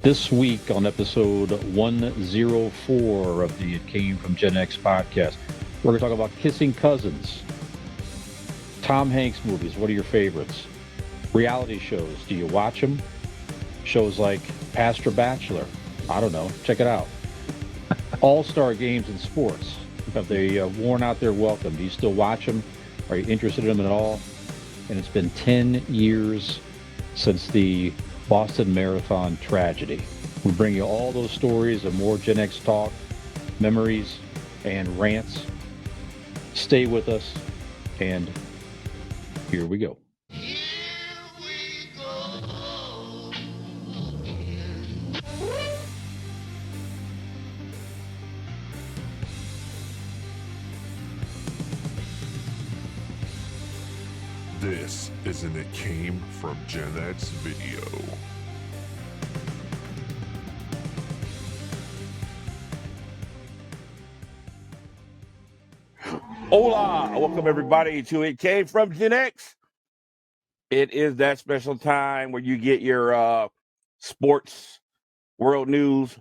This week on episode 104 of the It Came From Gen X podcast, we're going to talk about kissing cousins, Tom Hanks movies. What are your favorites? Reality shows. Do you watch them? Shows like Bachelor. I don't know. Check it out. All-star games in sports. Have they worn out their welcome? Do you still watch them? Are you interested in them at all? And it's been 10 years since the Boston Marathon tragedy. We bring you all those stories and more Gen X talk, memories, and rants. Stay with us, and here we go. This is an It Came From Gen X video. Hola! Welcome everybody to It Came From Gen X. It is that special time where you get your sports, world news,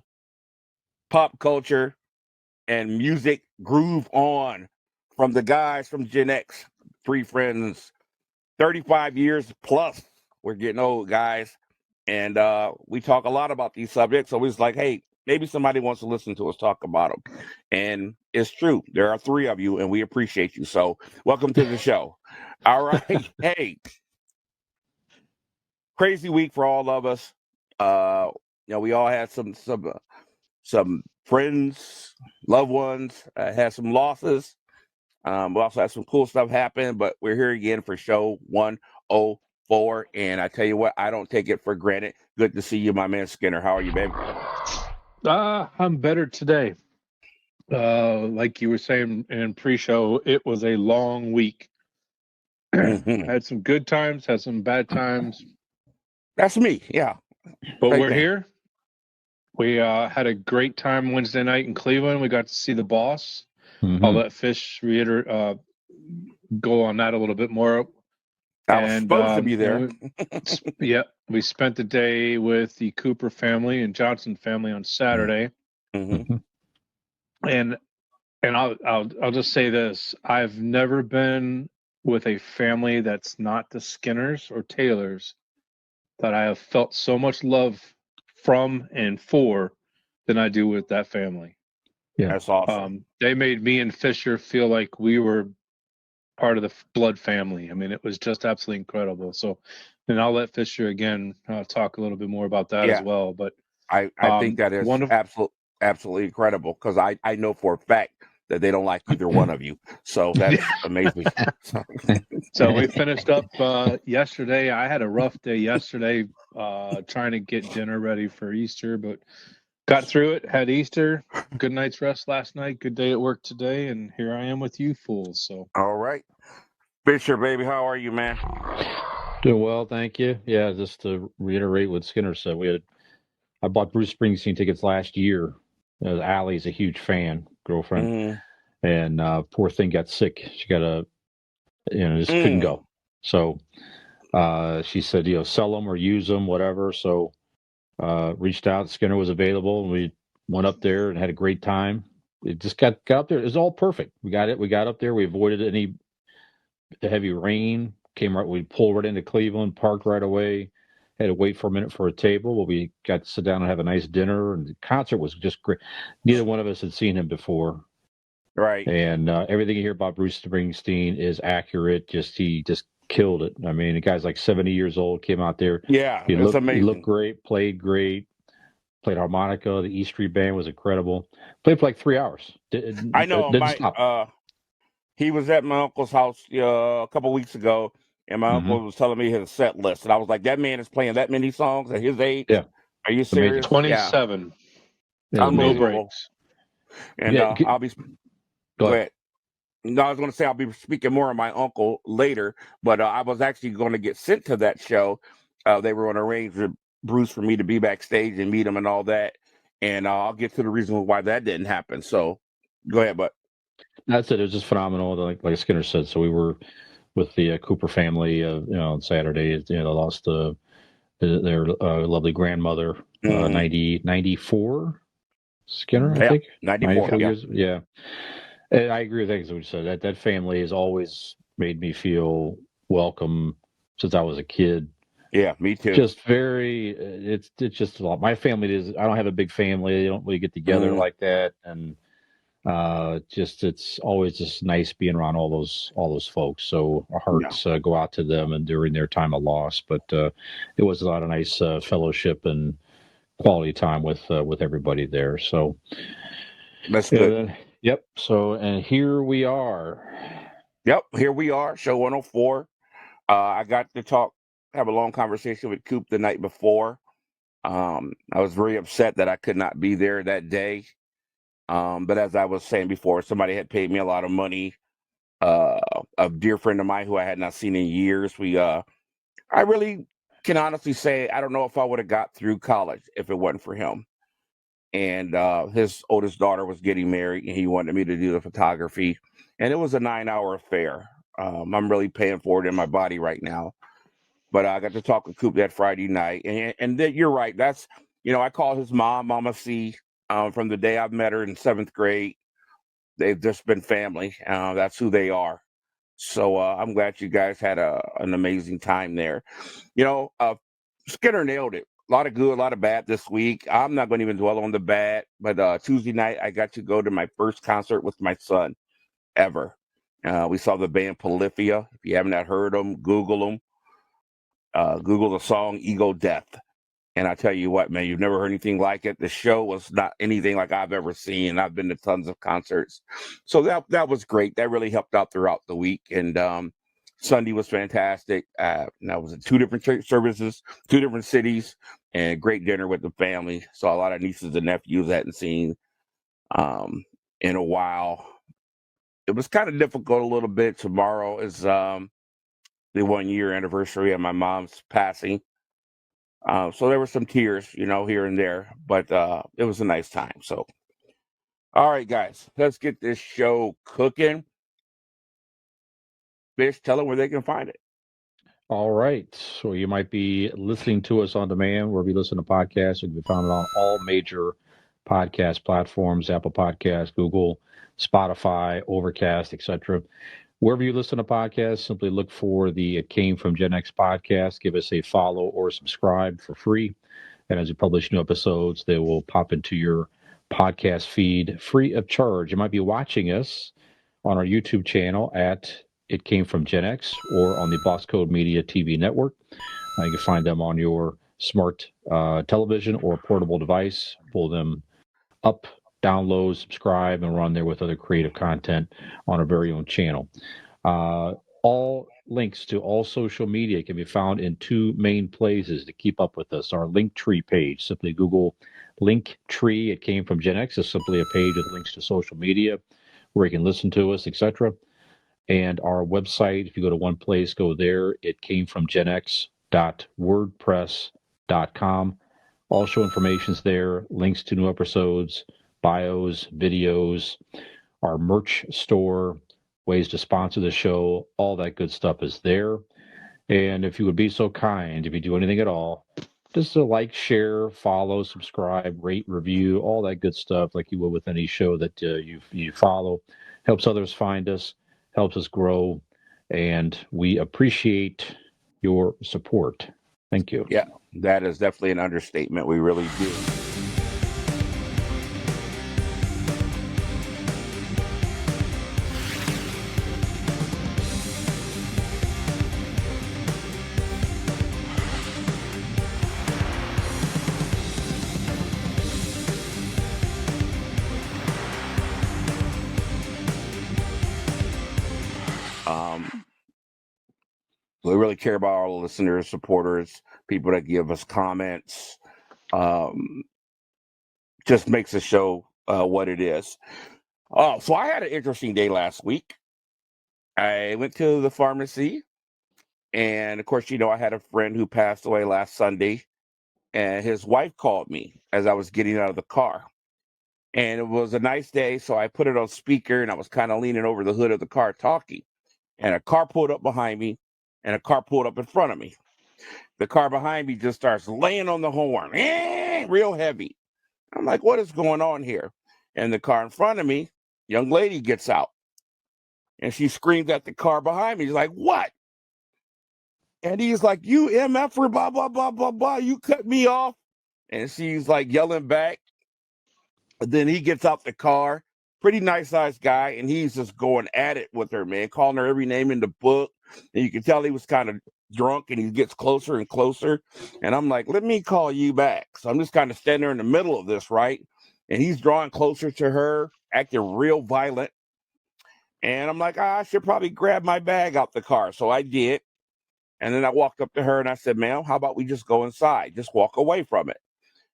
pop culture, and music groove on from the guys from Gen X. Three friends, 35 years plus. We're getting old, guys. And we talk a lot about these subjects. So it's like, hey, maybe somebody wants to listen to us talk about them. And it's true. There are three of you, and we appreciate you. So welcome to the show. All right. Hey, crazy week for all of us. We all had some friends, loved ones, had some losses. We also had some cool stuff happen, but we're here again for show 104. And I tell you what, I don't take it for granted. Good to see you, my man Skinner. How are you, baby? I'm better today. Like you were saying in pre-show, it was a long week. Had some good times, had some bad times. That's me, yeah. But we're here. We had a great time Wednesday night in Cleveland. We got to see the boss. I'll let Fish go on that a little bit more. I was supposed to be there. We spent the day with the Cooper family and Johnson family on Saturday. And I'll just say this: I've never been with a family that's not the Skinners or Taylors that I have felt so much love from and for than I do with that family. Yeah, that's awesome. They made me and Fisher feel like we were part of the blood family. I mean, it was just absolutely incredible. So, and I'll let Fisher again talk a little bit more about that as well. But I think that is absolutely incredible, because I know for a fact that they don't like either one of you. So that's amazing. So we finished up yesterday. I had a rough day yesterday trying to get dinner ready for Easter, but got through it, had Easter, good night's rest last night, good day at work today, and here I am with you fools. So all right. Fisher, baby, how are you, man? Doing well, thank you. Yeah, just to reiterate what Skinner said, I bought Bruce Springsteen tickets last year. Allie's a huge fan, girlfriend, and poor thing got sick. She got just couldn't go. So she said, sell them or use them, whatever. So reached out. Skinner was available, and we went up there and had a great time. It just got up there. It was all perfect. We got it. We got up there. We avoided any heavy rain. We pulled right into Cleveland, parked right away. Had to wait for a minute for a table, but we got to sit down and have a nice dinner. And the concert was just great. Neither one of us had seen him before. Right. And everything you hear about Bruce Springsteen is accurate. He just killed it. I mean, the guy's like 70 years old, came out there. Yeah, it's amazing. He looked great, played harmonica. The E Street Band was incredible. Played for like 3 hours. I know. He was at my uncle's house a couple weeks ago, and my uncle was telling me his set list, and I was like, "That man is playing that many songs at his age? Yeah, are you serious? 27, no breaks." And I'll be. Go ahead. No, I was going to say I'll be speaking more on my uncle later, but I was actually going to get sent to that show. They were going to arrange with Bruce for me to be backstage and meet him and all that, and I'll get to the reason why that didn't happen. So, go ahead, bud. That's it. It was just phenomenal, like Skinner said. So we were with the Cooper family, on Saturday. They lost their lovely grandmother 90, 94 Skinner, I Yeah, think. 94. 94 Yeah. years. Yeah. And I agree with things we said. That family has always made me feel welcome since I was a kid. Yeah, me too. Just very, it's just a lot. My family is. I don't have a big family. They don't really get together Mm, like that, and just it's always just nice being around all those folks. So our yeah, hearts go out to them and during their time of loss. But it was a lot of nice fellowship and quality time with everybody there. So that's yeah, good. yep. So and here we are. Yep, here we are, show 104. I got to have a long conversation with Coop the night before. I was very upset that I could not be there that day. But as I was saying before, somebody had paid me a lot of money. A dear friend of mine who I had not seen in years. I really can honestly say I don't know if I would have got through college if it wasn't for him. And his oldest daughter was getting married, and he wanted me to do the photography, and it was a 9-hour affair. I'm really paying for it in my body right now. But I got to talk with Coop that Friday night, and then you're right. That's I call his mom Mama C. From the day I've met her in 7th grade, they've just been family. That's who they are. So I'm glad you guys had an amazing time there. Skinner nailed it. A lot of good, a lot of bad this week. I'm not going to even dwell on the bad, but Tuesday night I got to go to my first concert with my son ever. We saw the band Polyphia. If you haven't heard them, Google them. Google the song Ego Death. And I tell you what, man, you've never heard anything like it. The show was not anything like I've ever seen. I've been to tons of concerts. So that was great. That really helped out throughout the week. And Sunday was fantastic. That was at 2 different church services, 2 different cities, and great dinner with the family. Saw a lot of nieces and nephews I hadn't seen in a while. It was kind of difficult a little bit. Tomorrow is the 1-year anniversary of my mom's passing. So there were some tears, here and there, but it was a nice time. So, all right, guys, let's get this show cooking. Fish, tell them where they can find it. All right. So you might be listening to us on demand wherever you listen to podcasts. You can be found on all major podcast platforms: Apple Podcasts, Google, Spotify, Overcast, etc. Wherever you listen to podcasts, simply look for the It Came From Gen X podcast. Give us a follow or subscribe for free. And as we publish new episodes, they will pop into your podcast feed free of charge. You might be watching us on our YouTube channel at It Came From Gen X or on the Boss Code Media TV network. You can find them on your smart television or portable device. Pull them up, download, subscribe, and we're on there with other creative content on our very own channel. All links to all social media can be found in 2 main places to keep up with us. Our Linktree page, simply Google Linktree. It Came From Gen X. It's simply a page with links to social media where you can listen to us, etc. And our website, if you go to one place, go there. It came from genx.wordpress.com. All show information's there, links to new episodes, bios, videos, our merch store, ways to sponsor the show, all that good stuff is there. And if you would be so kind, if you do anything at all, just to like, share, follow, subscribe, rate, review, all that good stuff, like you would with any show that you follow, helps others find us, helps us grow, and we appreciate your support. Thank you. Yeah, that is definitely an understatement. We really do. We really care about our listeners, supporters, people that give us comments. Just makes the show what it is. Oh, so I had an interesting day last week. I went to the pharmacy, and of course, I had a friend who passed away last Sunday, and his wife called me as I was getting out of the car. And it was a nice day, so I put it on speaker, and I was kind of leaning over the hood of the car talking. And a car pulled up behind me, and a car pulled up in front of me. the car behind me just starts laying on the horn, real heavy. I'm like, what is going on here? And the car in front of me, young lady gets out, and she screams at the car behind me. He's like, what? And he's like, you MFer, blah, blah, blah, blah, blah. You cut me off. And she's like yelling back. But then he gets out the car, pretty nice sized guy, and he's just going at it with her, man, calling her every name in the book. And you can tell he was kind of drunk, and he gets closer and closer. And I'm like, let me call you back. So I'm just kind of standing there in the middle of this, right? And he's drawing closer to her, acting real violent. And I'm like, I should probably grab my bag out the car. So I did. And then I walked up to her and I said, ma'am, how about we just go inside? Just walk away from it.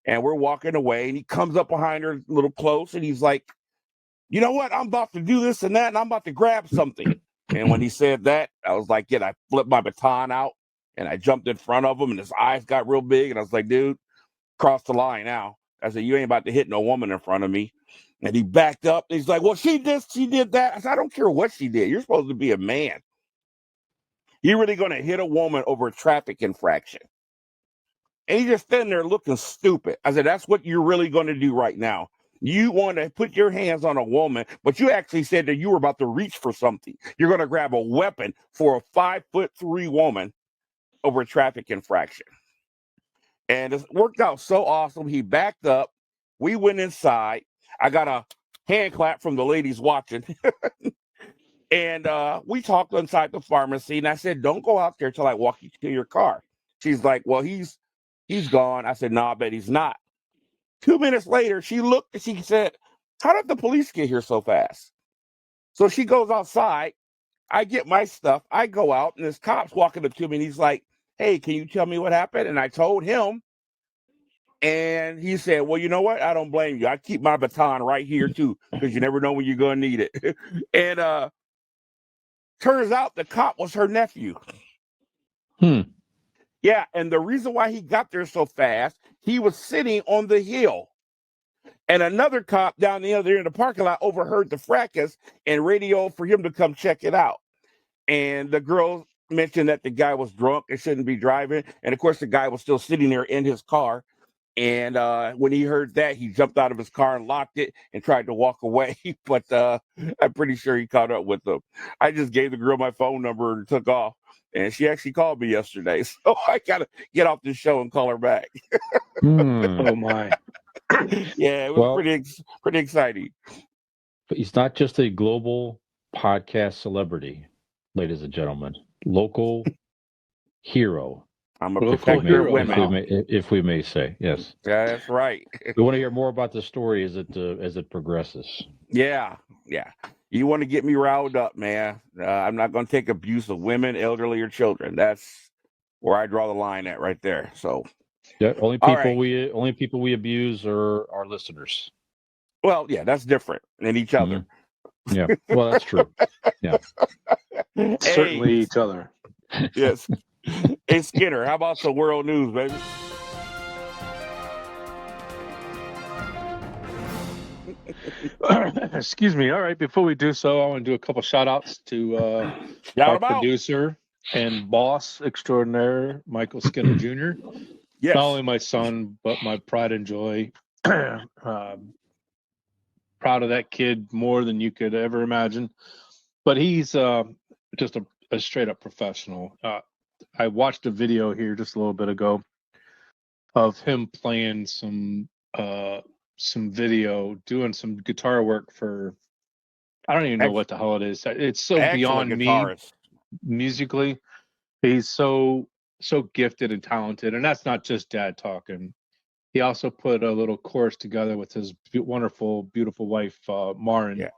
And we're walking away, and he comes up behind her a little close, and he's like, you know what? I'm about to do this and that, and I'm about to grab something. And when he said that, I was like, I flipped my baton out, and I jumped in front of him, and his eyes got real big. And I was like, dude, cross the line now. I said, you ain't about to hit no woman in front of me. And he backed up. And he's like, well, she did that. I said, I don't care what she did. You're supposed to be a man. You're really going to hit a woman over a traffic infraction. And he's just standing there looking stupid. I said, that's what you're really going to do right now. You want to put your hands on a woman, but you actually said that you were about to reach for something. You're going to grab a weapon for a 5'3" woman over a traffic infraction. And it worked out so awesome. He backed up. We went inside. I got a hand clap from the ladies watching. And we talked inside the pharmacy. And I said, don't go out there till I walk you to your car. She's like, well, he's gone. I said, no, I bet he's not. 2 minutes later, she looked and she said, how did the police get here so fast? So she goes outside. I get my stuff. I go out, and this cop's walking up to me, and he's like, hey, can you tell me what happened? And I told him. And he said, well, you know what? I don't blame you. I keep my baton right here, too, because you never know when you're going to need it. And turns out the cop was her nephew. Yeah, and the reason why he got there so fast, he was sitting on the hill. And another cop down the other end of the parking lot overheard the fracas and radioed for him to come check it out. And the girl mentioned that the guy was drunk and shouldn't be driving. And of course, the guy was still sitting there in his car. And when he heard that, he jumped out of his car and locked it and tried to walk away. But I'm pretty sure he caught up with them. I just gave the girl my phone number and took off. And she actually called me yesterday. So I got to get off this show and call her back. Oh, my. Yeah, it was pretty exciting. But he's not just a global podcast celebrity, ladies and gentlemen. Local hero. I'm a Local protector of hero. women. If we may say, yes. Yeah, that's right. We want to hear more about the story as it progresses. Yeah. You want to get me riled up, man. I'm not going to take abuse of women, elderly, or children. That's where I draw the line at right there. So, yeah, only All people we abuse are our listeners. well, yeah, that's different than each other. Mm-hmm. Yeah, well, that's true. Yeah, Certainly each other. Yes. Hey, Skinner, how about some world news, baby? Excuse me. All right. Before we do so, I want to do a couple shout outs to Shout our 'em out. producer and boss extraordinaire, Michael Skinner Jr. Yes. Not only my son, but my pride and joy. Proud of that kid more than you could ever imagine. But he's just a straight up professional. I watched a video here just a little bit ago of him playing some video, doing some guitar work for, I don't even know what the hell it is. It's so beyond guitarist. Me musically. He's so gifted and talented, and that's not just dad talking. He also put a little chorus together with his wonderful, beautiful wife, Marin,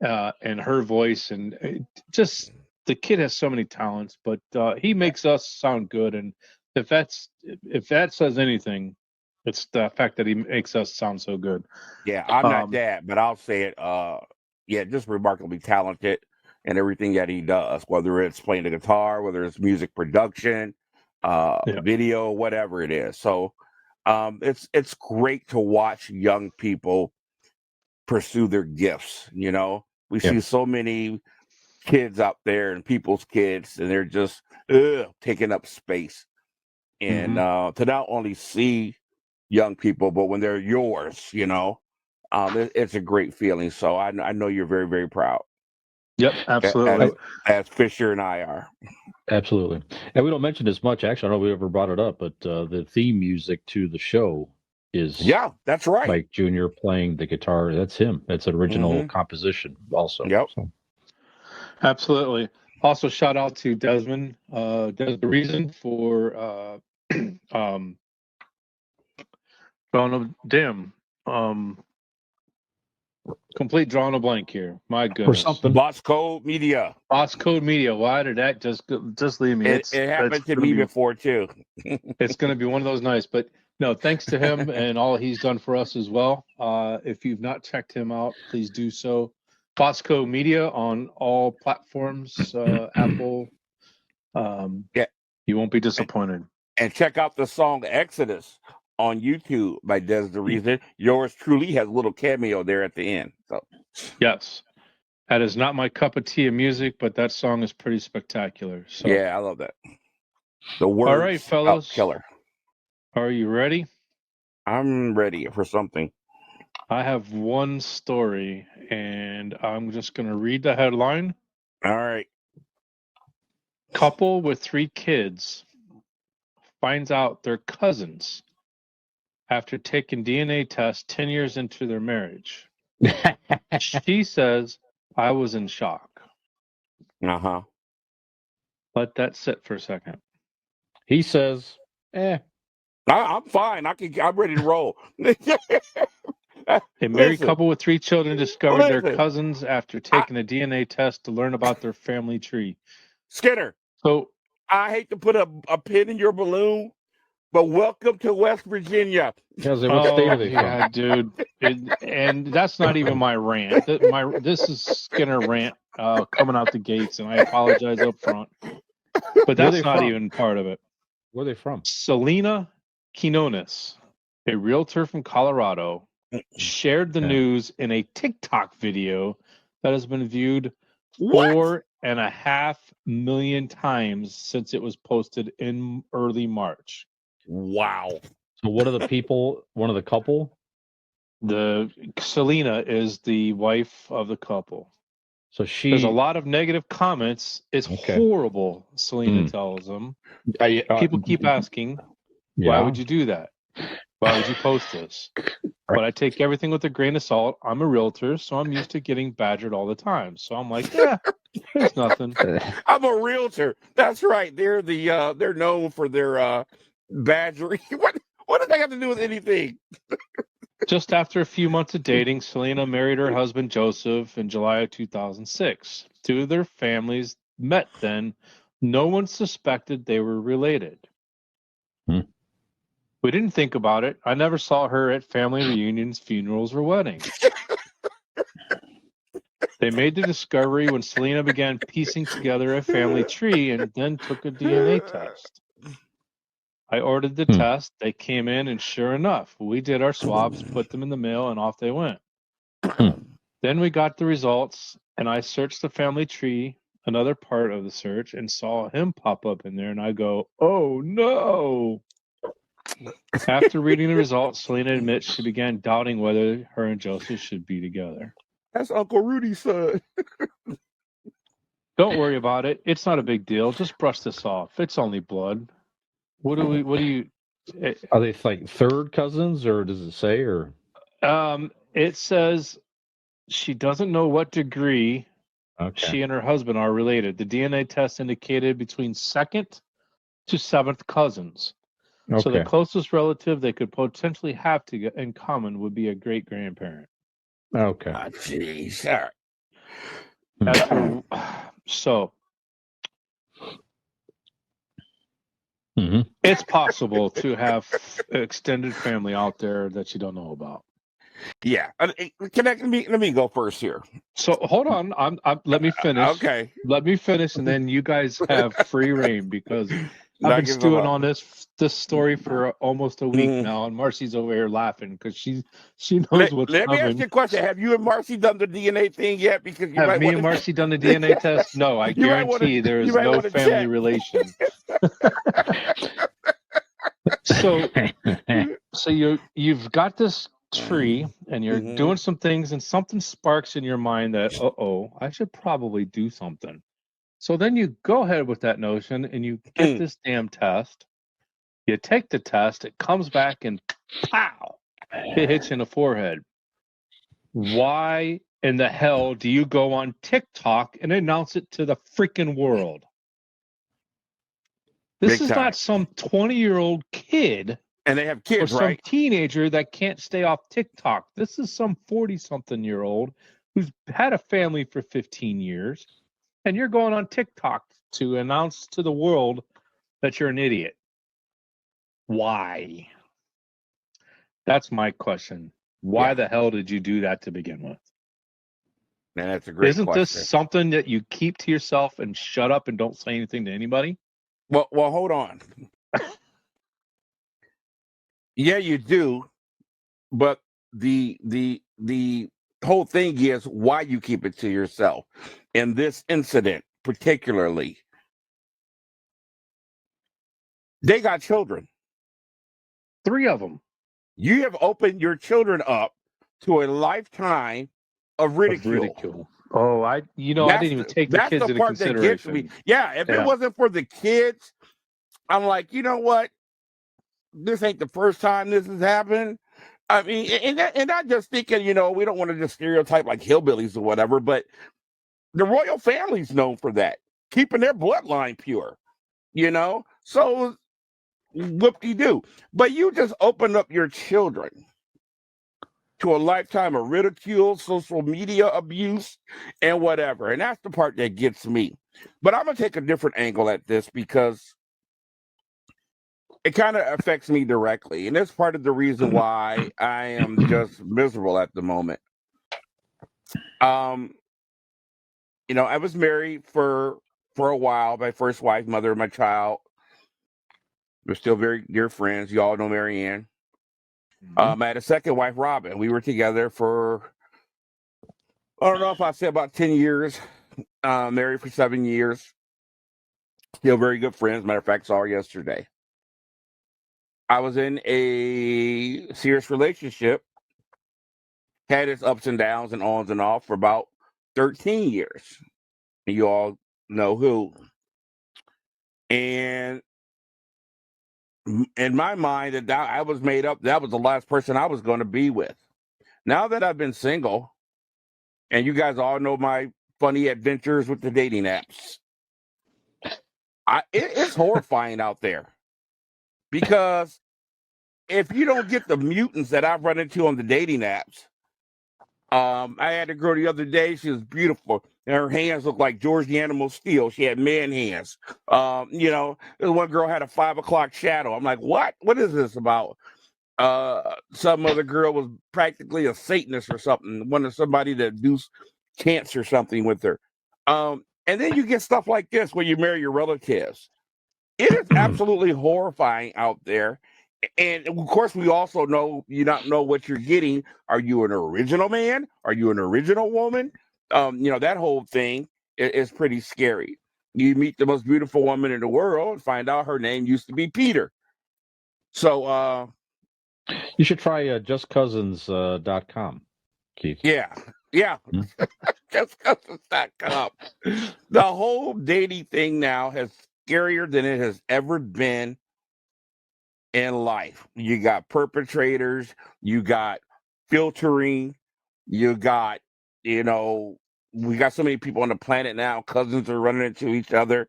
and her voice, and just the kid has so many talents, but he makes us sound good. And if that says anything, it's the fact that he makes us sound so good. Yeah, I'm not dad, but I'll say it. Just remarkably talented in everything that he does, whether it's playing the guitar, whether it's music production, video, whatever it is. So it's great to watch young people pursue their gifts. We see so many kids out there and people's kids, and they're just taking up space. and to not only see young people, but when they're yours, it's a great feeling. So I know you're very, very proud. Yep, absolutely. As Fisher and I are. Absolutely. And we don't mention this much. Actually, I don't know if we ever brought it up, but the theme music to the show is that's right. Mike Jr. playing the guitar. That's him. That's an original composition also. Yep. So. Absolutely. Also, shout out to Desmond. The reason for complete drawing a blank here. My goodness. Or something. B.O.S.S Code Media. B.O.S.S Code Media. Why did that just leave me? It happened to me before too. It's going to be one of those nights, but no, thanks to him and all he's done for us as well. If you've not checked him out, please do so. B.O.S.S Code Media on all platforms, Apple. You won't be disappointed. And check out the song Exodus on YouTube by Des the Reason. Yours truly has a little cameo there at the end. So yes, that is not my cup of tea of music, but that song is pretty spectacular. So yeah, I love that. The words. All right, fellas. Killer. Are you ready? I'm ready for something. I have one story, and I'm just going to read the headline. All right. Couple with 3 kids finds out they're cousins after taking DNA tests 10 years into their marriage. She says, I was in shock. Uh-huh. Let that sit for a second. He says, I'm fine. I'm ready to roll. A married couple with 3 children discovered they're cousins after taking a DNA test to learn about their family tree. Skinner. So I hate to put a pin in your balloon, but welcome to West Virginia. What state are they from? Yeah, dude. And that's not even my rant. This is Skinner rant coming out the gates, and I apologize up front. But that's not even part of it. Where are they from? Selena Quinones, a realtor from Colorado, shared the news in a TikTok video that has been viewed 4.5 million times since it was posted in early March. Wow. So what are the people, one of the couple? The Selena is the wife of the couple. So there's a lot of negative comments. It's horrible, Selena tells them. People keep asking, why would you do that? Why would you post this? But I take everything with a grain of salt. I'm a realtor, so I'm used to getting badgered all the time. So I'm like, there's nothing. I'm a realtor. That's right. They're they're known for their badgering. What does that have to do with anything? Just after a few months of dating, Selena married her husband Joseph in July of 2006. 2 of their families met then. No one suspected they were related. We didn't think about it. I never saw her at family reunions, funerals, or weddings. They made the discovery when Selena began piecing together a family tree and then took a DNA test. I ordered the test. They came in, and sure enough, we did our swabs, put them in the mail, and off they went. Then we got the results, and I searched the family tree, another part of the search, and saw him pop up in there, and I go, oh, no. After reading the results, Selena admits she began doubting whether her and Joseph should be together. That's Uncle Rudy's son. Don't worry about it. It's not a big deal. Just brush this off. It's only blood. What do you? Are they like third cousins, or does it say? Or it says she doesn't know what degree she and her husband are related. The DNA test indicated between 2nd to 7th cousins. So the closest relative they could potentially have in common would be a great grandparent. Okay. Jeez. All right. So. It's possible to have extended family out there that you don't know about. Yeah. Let me go first here. So hold on. Let me finish. Okay. Let me finish, and then you guys have free reign because I've been stewing on this story for almost a week now, and Marcy's over here laughing because she knows what's coming. Let me ask you a question: have you and Marcy done the DNA thing yet? Because have me and Marcy done the DNA test? No, I guarantee there is no family relation. So you've got this tree and you're doing some things and something sparks in your mind that, I should probably do something. So then you go ahead with that notion and you get this damn test. You take the test, it comes back and pow, it hits you in the forehead. Why in the hell do you go on TikTok and announce it to the freaking world? This Big is time. not some 20-year-old kid. And they have Or kids, some right? teenager that can't stay off TikTok. This is some 40-something-year-old who's had a family for 15 years, and you're going on TikTok to announce to the world that you're an idiot. Why? That's my question. Why the hell did you do that to begin with? Man, that's a great Isn't question. this something that you keep to yourself and shut up and don't say anything to anybody? Well, hold on. Yeah, you do, but the whole thing is why you keep it to yourself. In this incident, particularly, they got children. 3 of them. You have opened your children up to a lifetime of ridicule. Oh, I didn't even take the kids into part that gets consideration. me. Yeah, if it wasn't for the kids, I'm like, you know what? This ain't the first time this has happened. I mean, and not just thinking, we don't want to just stereotype like hillbillies or whatever, but the royal family's known for that, keeping their bloodline pure, So whoop-de-doo. But you just open up your children to a lifetime of ridicule, social media abuse, and whatever. And that's the part that gets me. But I'm going to take a different angle at this because it kind of affects me directly. And that's part of the reason why I am just miserable at the moment. I was married for a while, my first wife, mother of my child. We're still very dear friends. You all know Marianne. I had a second wife, Robin. We were together for, I don't know if I say about 10 years, married for 7 years. Still very good friends. Matter of fact, saw her yesterday. I was in a serious relationship, had its ups and downs and ons and off for about 13 years. You all know who. And in my mind, that I was made up, that was the last person I was going to be with. Now that I've been single, and you guys all know my funny adventures with the dating apps, it's horrifying out there. Because if you don't get the mutants that I've run into on the dating apps, I had a girl the other day. She was beautiful, and her hands looked like George the Animal Steel. She had man hands. This one girl had a 5 o'clock shadow. I'm like, what? What is this about? Some other girl was practically a Satanist or something. Wanted somebody to do cancer or something with her. And then you get stuff like this where you marry your relatives. It is absolutely horrifying out there. And of course, we also know you not know what you're getting. Are you an original man? Are you an original woman? That whole thing is pretty scary. You meet the most beautiful woman in the world and find out her name used to be Peter. So you should try justcousins.com, Keith. Yeah. Justcousins.com. The whole dating thing now is scarier than it has ever been in life. You got perpetrators, you got filtering, you got, we got so many people on the planet now, cousins are running into each other.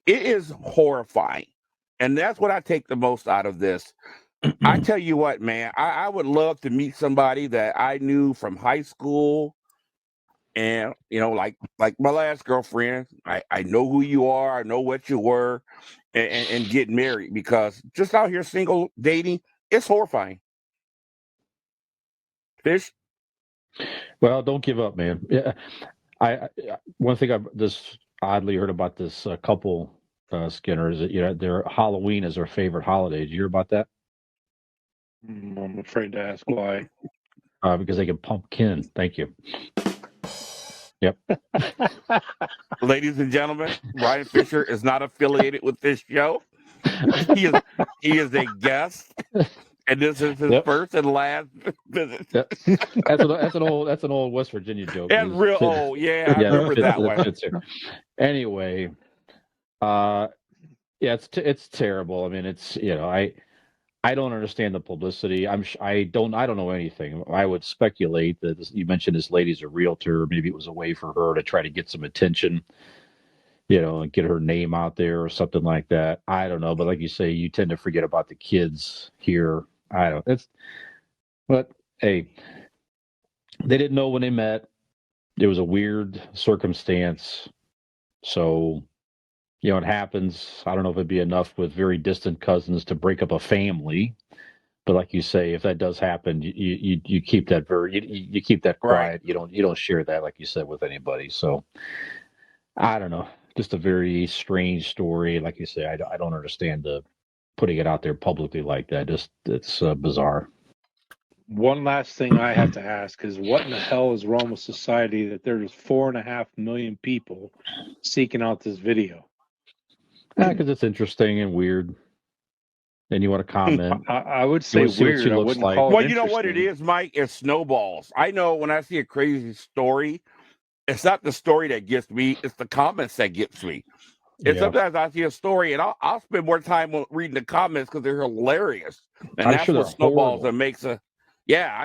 It is horrifying. And that's what I take the most out of this. I tell you what, man, I would love to meet somebody that I knew from high school. And, like my last girlfriend, I know who you are, I know what you were, and get married, because just out here single dating, it's horrifying. Fish? Well, don't give up, man. Yeah, I one thing I've just oddly heard about this couple, Skinner, is that their Halloween is their favorite holiday. Did you hear about that? I'm afraid to ask why. Because they can pumpkin. Thank you. Yep. Ladies and gentlemen, Ryan Fisher is not affiliated with this show. he is a guest, and this is his first and last visit. That's an old West Virginia joke. That's real old. Yeah, I remember that one. Anyway, yeah, it's terrible. I mean, it's I don't understand the publicity. I don't know anything. I would speculate that you mentioned this lady's a realtor. Maybe it was a way for her to try to get some attention, and get her name out there or something like that. I don't know, but like you say, you tend to forget about the kids here. I don't. But hey, they didn't know when they met. It was a weird circumstance, so it happens. I don't know if it'd be enough with very distant cousins to break up a family. But like you say, if that does happen, you keep that you keep that quiet. Right. You don't share that, like you said, with anybody. So I don't know. Just a very strange story. Like you say, I don't understand the putting it out there publicly like that. It's bizarre. One last thing I have to ask is, what in the hell is wrong with society that there's 4.5 million people seeking out this video? Because it's interesting and weird. And you want to comment. I would say weird. I wouldn't call it Well, you know what it is, Mike? It's snowballs. I know when I see a crazy story, it's not the story that gets me, it's the comments that gets me. And sometimes I see a story and I'll spend more time reading the comments because they're hilarious. And that's what snowballs that makes I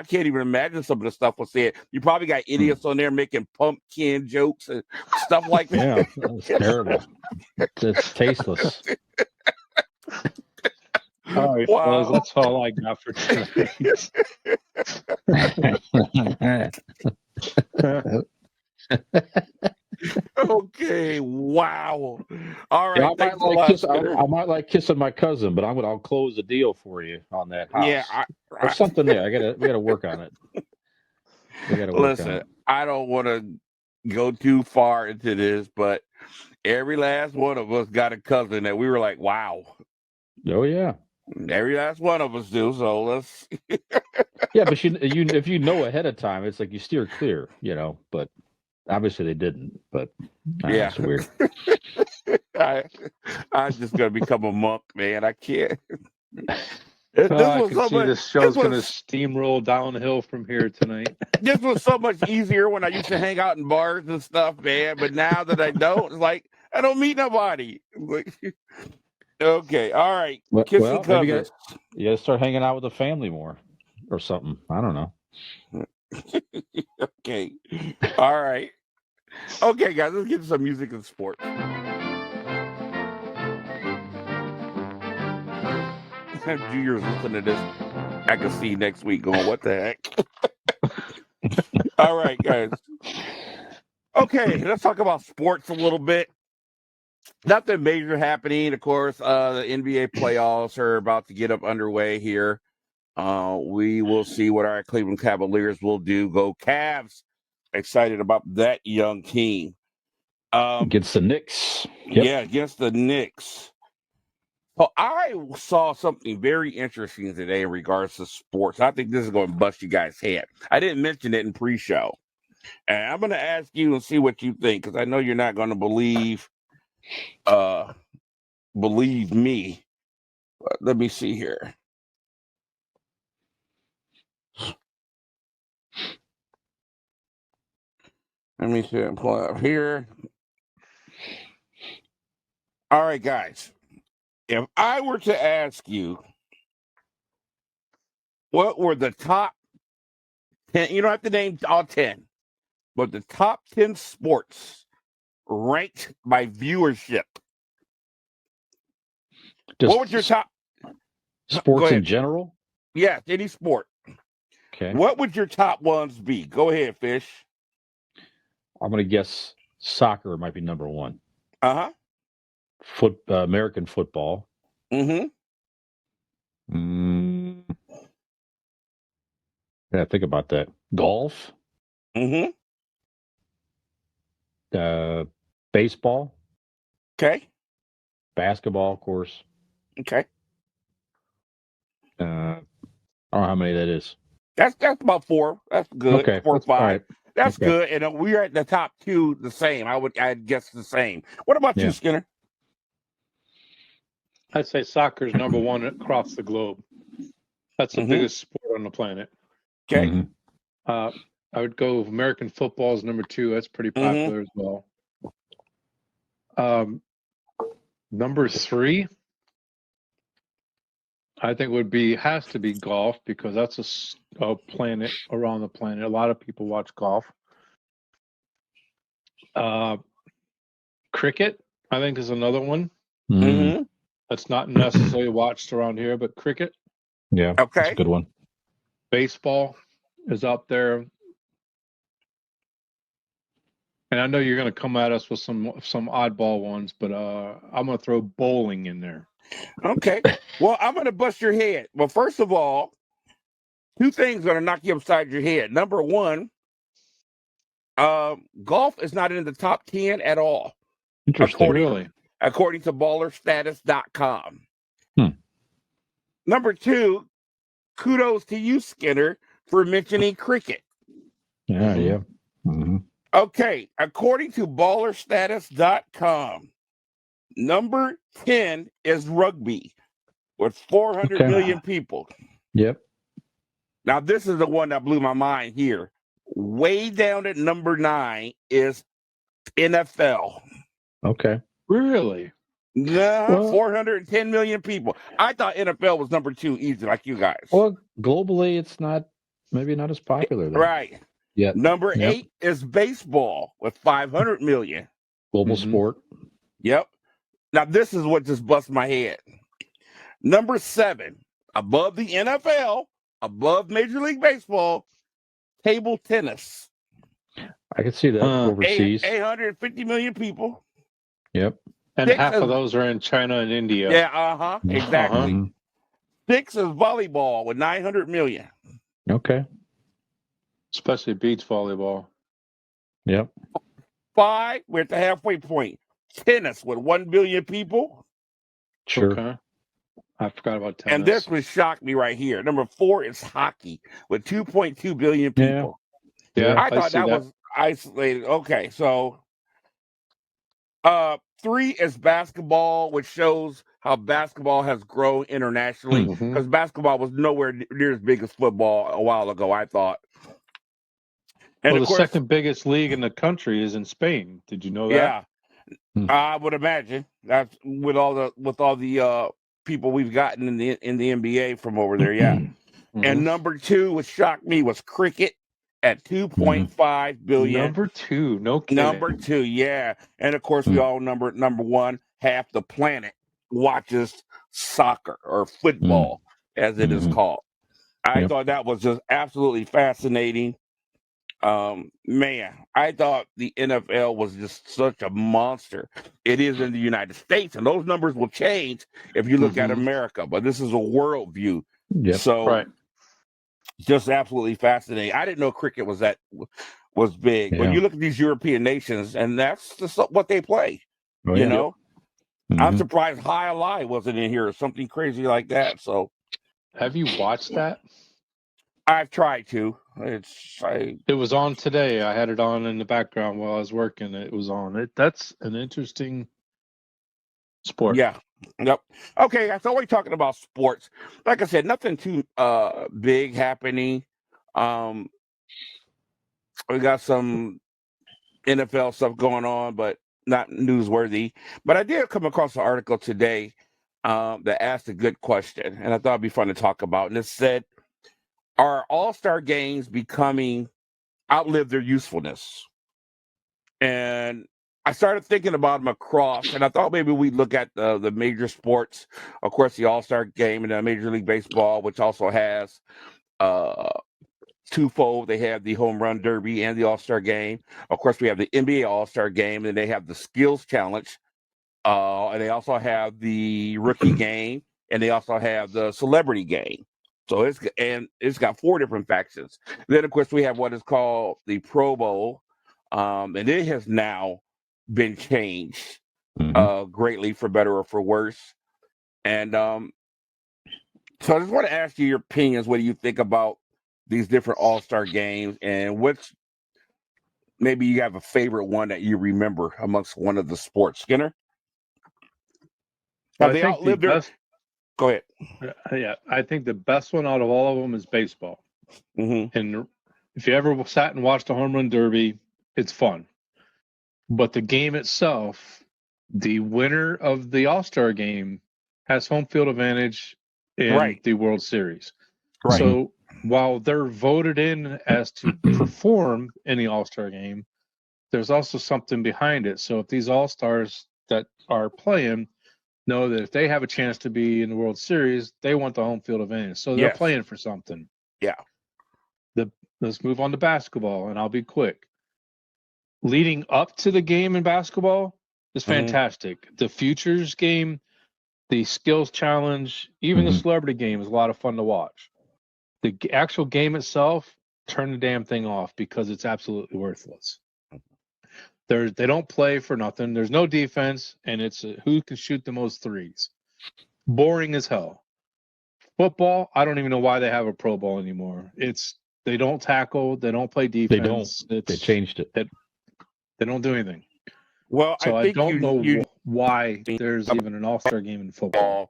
can't even imagine some of the stuff we'll say. You probably got idiots on there making pumpkin jokes and stuff like that. Yeah, that's terrible. It's tasteless. All right, fellas, that's all I got for tonight. Okay, wow. All right, I might like kissing my cousin, but I'll close the deal for you on that house. Yeah, there's something there. We gotta work on it. Listen, I don't want to go too far into this, but every last one of us got a cousin that we were like, wow. Oh yeah. Every last one of us do. So let's. Yeah, but if you know ahead of time, it's like you steer clear, But obviously they didn't. But it's weird. I'm just gonna become a monk, man. I can't. I can see this show's gonna steamroll downhill from here tonight. This was so much easier when I used to hang out in bars and stuff, man. But now that I don't, it's like I don't meet nobody. Okay, all right. Well, maybe you gotta start hanging out with the family more, or something. I don't know. Okay, all right. Okay, guys, let's get to some music and sports. Junior's listening to this. I can see next week going, what the heck? All right, guys. Okay, let's talk about sports a little bit. Nothing major happening. Of course, the NBA playoffs are about to get up underway here. We will see what our Cleveland Cavaliers will do. Go Cavs. Excited about that young team. Against the Knicks. Yep. Yeah, against the Knicks. Well, I saw something very interesting today in regards to sports. I think this is going to bust you guys' head. I didn't mention it in pre-show. And I'm going to ask you and see what you think, because I know you're not going to believe me. But let me see here. Let me see it pull up here. All right, guys. If I were to ask you, what were the top 10, you don't have to name all 10, but the top 10 sports ranked by viewership. What was your top? Sports in general? Yes, any sport. Okay. What would your top ones be? Go ahead, Fish. I'm going to guess soccer might be number one. Uh-huh. American football. Mm-hmm. Yeah, think about that. Golf. Mm-hmm. Baseball. Okay. Basketball, of course. Okay. I don't know how many that is. That's about 4. That's good. Okay. 4 or 5. Right. That's good. And we're at the top 2 the same. I'd guess the same. What about you, Skinner? I'd say soccer is number one across the globe. That's the biggest sport on the planet. Okay. Mhm. I would go American football is number two. That's pretty popular as well. Number three, I think has to be golf, because that's a planet around the planet. A lot of people watch golf. Cricket, I think, is another one. Mhm. That's not necessarily watched around here, but cricket. Yeah, that's a Okay. good one. Baseball is up there. And I know you're going to come at us with some oddball ones, but I'm going to throw bowling in there. Okay. Well, I'm going to bust your head. Well, first of all, two things going to knock you upside your head. Number one, golf is not in the top 10 at all. Interesting. According to ballerstatus.com. Number two, kudos to you, Skinner, for mentioning cricket. Yeah, yeah. Okay, according to ballerstatus.com, number 10 is rugby with 400 million people. Yep. Now, this is the one that blew my mind here. Way down at number 9 is NFL. Okay. Really? Well, 410 million people. I thought NFL was number 2 easy, like you guys. Well, globally, it's maybe not as popular then. Right. Yet. Number 8 is baseball with 500 million. Global sport. Yep. Now, this is what just busts my head. Number 7, above the NFL, above Major League Baseball, table tennis. I can see that overseas. 850 million people. Yep. And half of those are in China and India. Yeah, exactly. 6 is volleyball with 900 million. Okay. Especially beach volleyball. Yep. 5, we're at the halfway point. Tennis with 1 billion people. Sure. Okay. I forgot about tennis. And this would shock me right here. Number 4 is hockey with 2.2 billion people. Yeah. I thought that was isolated. Okay, so 3 is basketball, which shows how basketball has grown internationally, because basketball was nowhere near as big as football a while ago, I thought. And well, of the course, second biggest league in the country is in Spain. Did you know that? Yeah. I would imagine that's with all the people we've gotten in the NBA from over there. Yeah. And number 2, which shocked me, was cricket at 2.5 billion. Number 2, no kidding. Number 2, yeah. And of course, we all number 1. Half the planet watches soccer or football, as it is called. I thought that was just absolutely fascinating. Man, I thought the NFL was just such a monster. It is in the United States, and those numbers will change if you look at America. But this is a world view. Yep. So, just absolutely fascinating. I didn't know cricket was big. When you look at these European nations, and that's just what they play. You know, I'm surprised High Alive wasn't in here or something crazy like that. So, have you watched that? I've tried to. It was on today. I had it on in the background while I was working. It was on. That's an interesting sport. Yeah. Yep. Okay, so we're talking about sports. Like I said, nothing too big happening. We got some NFL stuff going on, but not newsworthy. But I did come across an article today that asked a good question, and I thought it'd be fun to talk about. And it said, "Are all-star games outlive their usefulness?" And I started thinking about them across, and I thought maybe we'd look at the major sports. Of course, the All-Star Game and the Major League Baseball, which also has twofold. They have the Home Run Derby and the All-Star Game. Of course, we have the NBA All-Star Game, and they have the Skills Challenge. And they also have the Rookie Game, and they also have the Celebrity Game. So it's got 4 different factions. Then, of course, we have what is called the Pro Bowl. And it has now been changed greatly, for better or for worse. And so I just want to ask you your opinions. What do you think about these different all-star games, and maybe you have a favorite one that you remember amongst one of the sports? Skinner? Have they outlived their? Go ahead. Yeah, I think the best one out of all of them is baseball. Mm-hmm. And if you ever sat and watched a home run derby, it's fun. But the game itself, the winner of the All-Star game has home field advantage in the World Series. Right. So while they're voted in as to perform in the All-Star game, there's also something behind it. So if these All-Stars that are playing know that if they have a chance to be in the World Series, they want the home field advantage. So they're playing for something. Yeah. Let's move on to basketball, and I'll be quick. Leading up to the game in basketball is fantastic. The futures game, the skills challenge, even the celebrity game is a lot of fun to watch. The actual game itself, turn the damn thing off because it's absolutely worthless. They don't play for nothing. There's no defense, and it's who can shoot the most threes. Boring as hell. Football, I don't even know why they have a Pro Bowl anymore. They don't tackle. They don't play defense. They changed it. They don't do anything. Well, So I think don't know why there's even an All-Star game in football.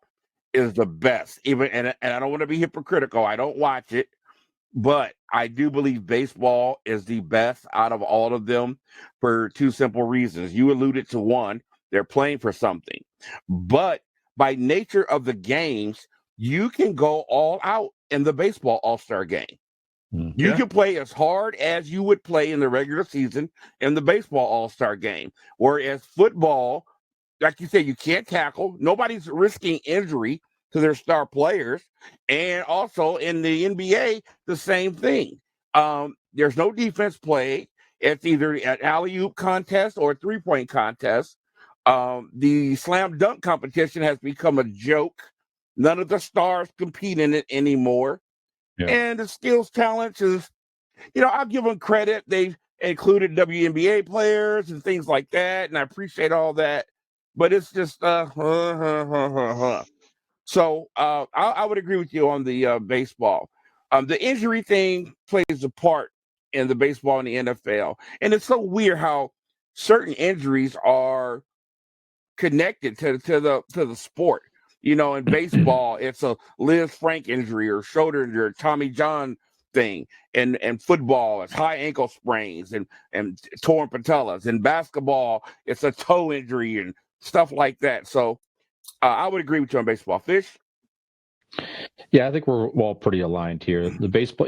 Is the best. And I don't want to be hypocritical. I don't watch it, but I do believe baseball is the best out of all of them for two simple reasons. You alluded to one, they're playing for something. But by nature of the games, you can go all out in the baseball All-Star game. You can play as hard as you would play in the regular season in the baseball All-Star game. Whereas football, like you said, you can't tackle. Nobody's risking injury to their star players. And also in the NBA, the same thing. There's no defense played. It's either an alley-oop contest or a three-point contest. The slam dunk competition has become a joke. None of the stars compete in it anymore. Yeah. And the skills challenge is, I'll give them credit. They've included WNBA players and things like that, and I appreciate all that. But it's just, So I would agree with you on the baseball. The injury thing plays a part in the baseball and the NFL. And it's so weird how certain injuries are connected to the sport. In baseball, it's a Liz Frank injury or shoulder injury or Tommy John thing. And football, it's high ankle sprains and torn patellas. In basketball, it's a toe injury and stuff like that. So I would agree with you on baseball. Fish? Yeah, I think we're all pretty aligned here. The baseball,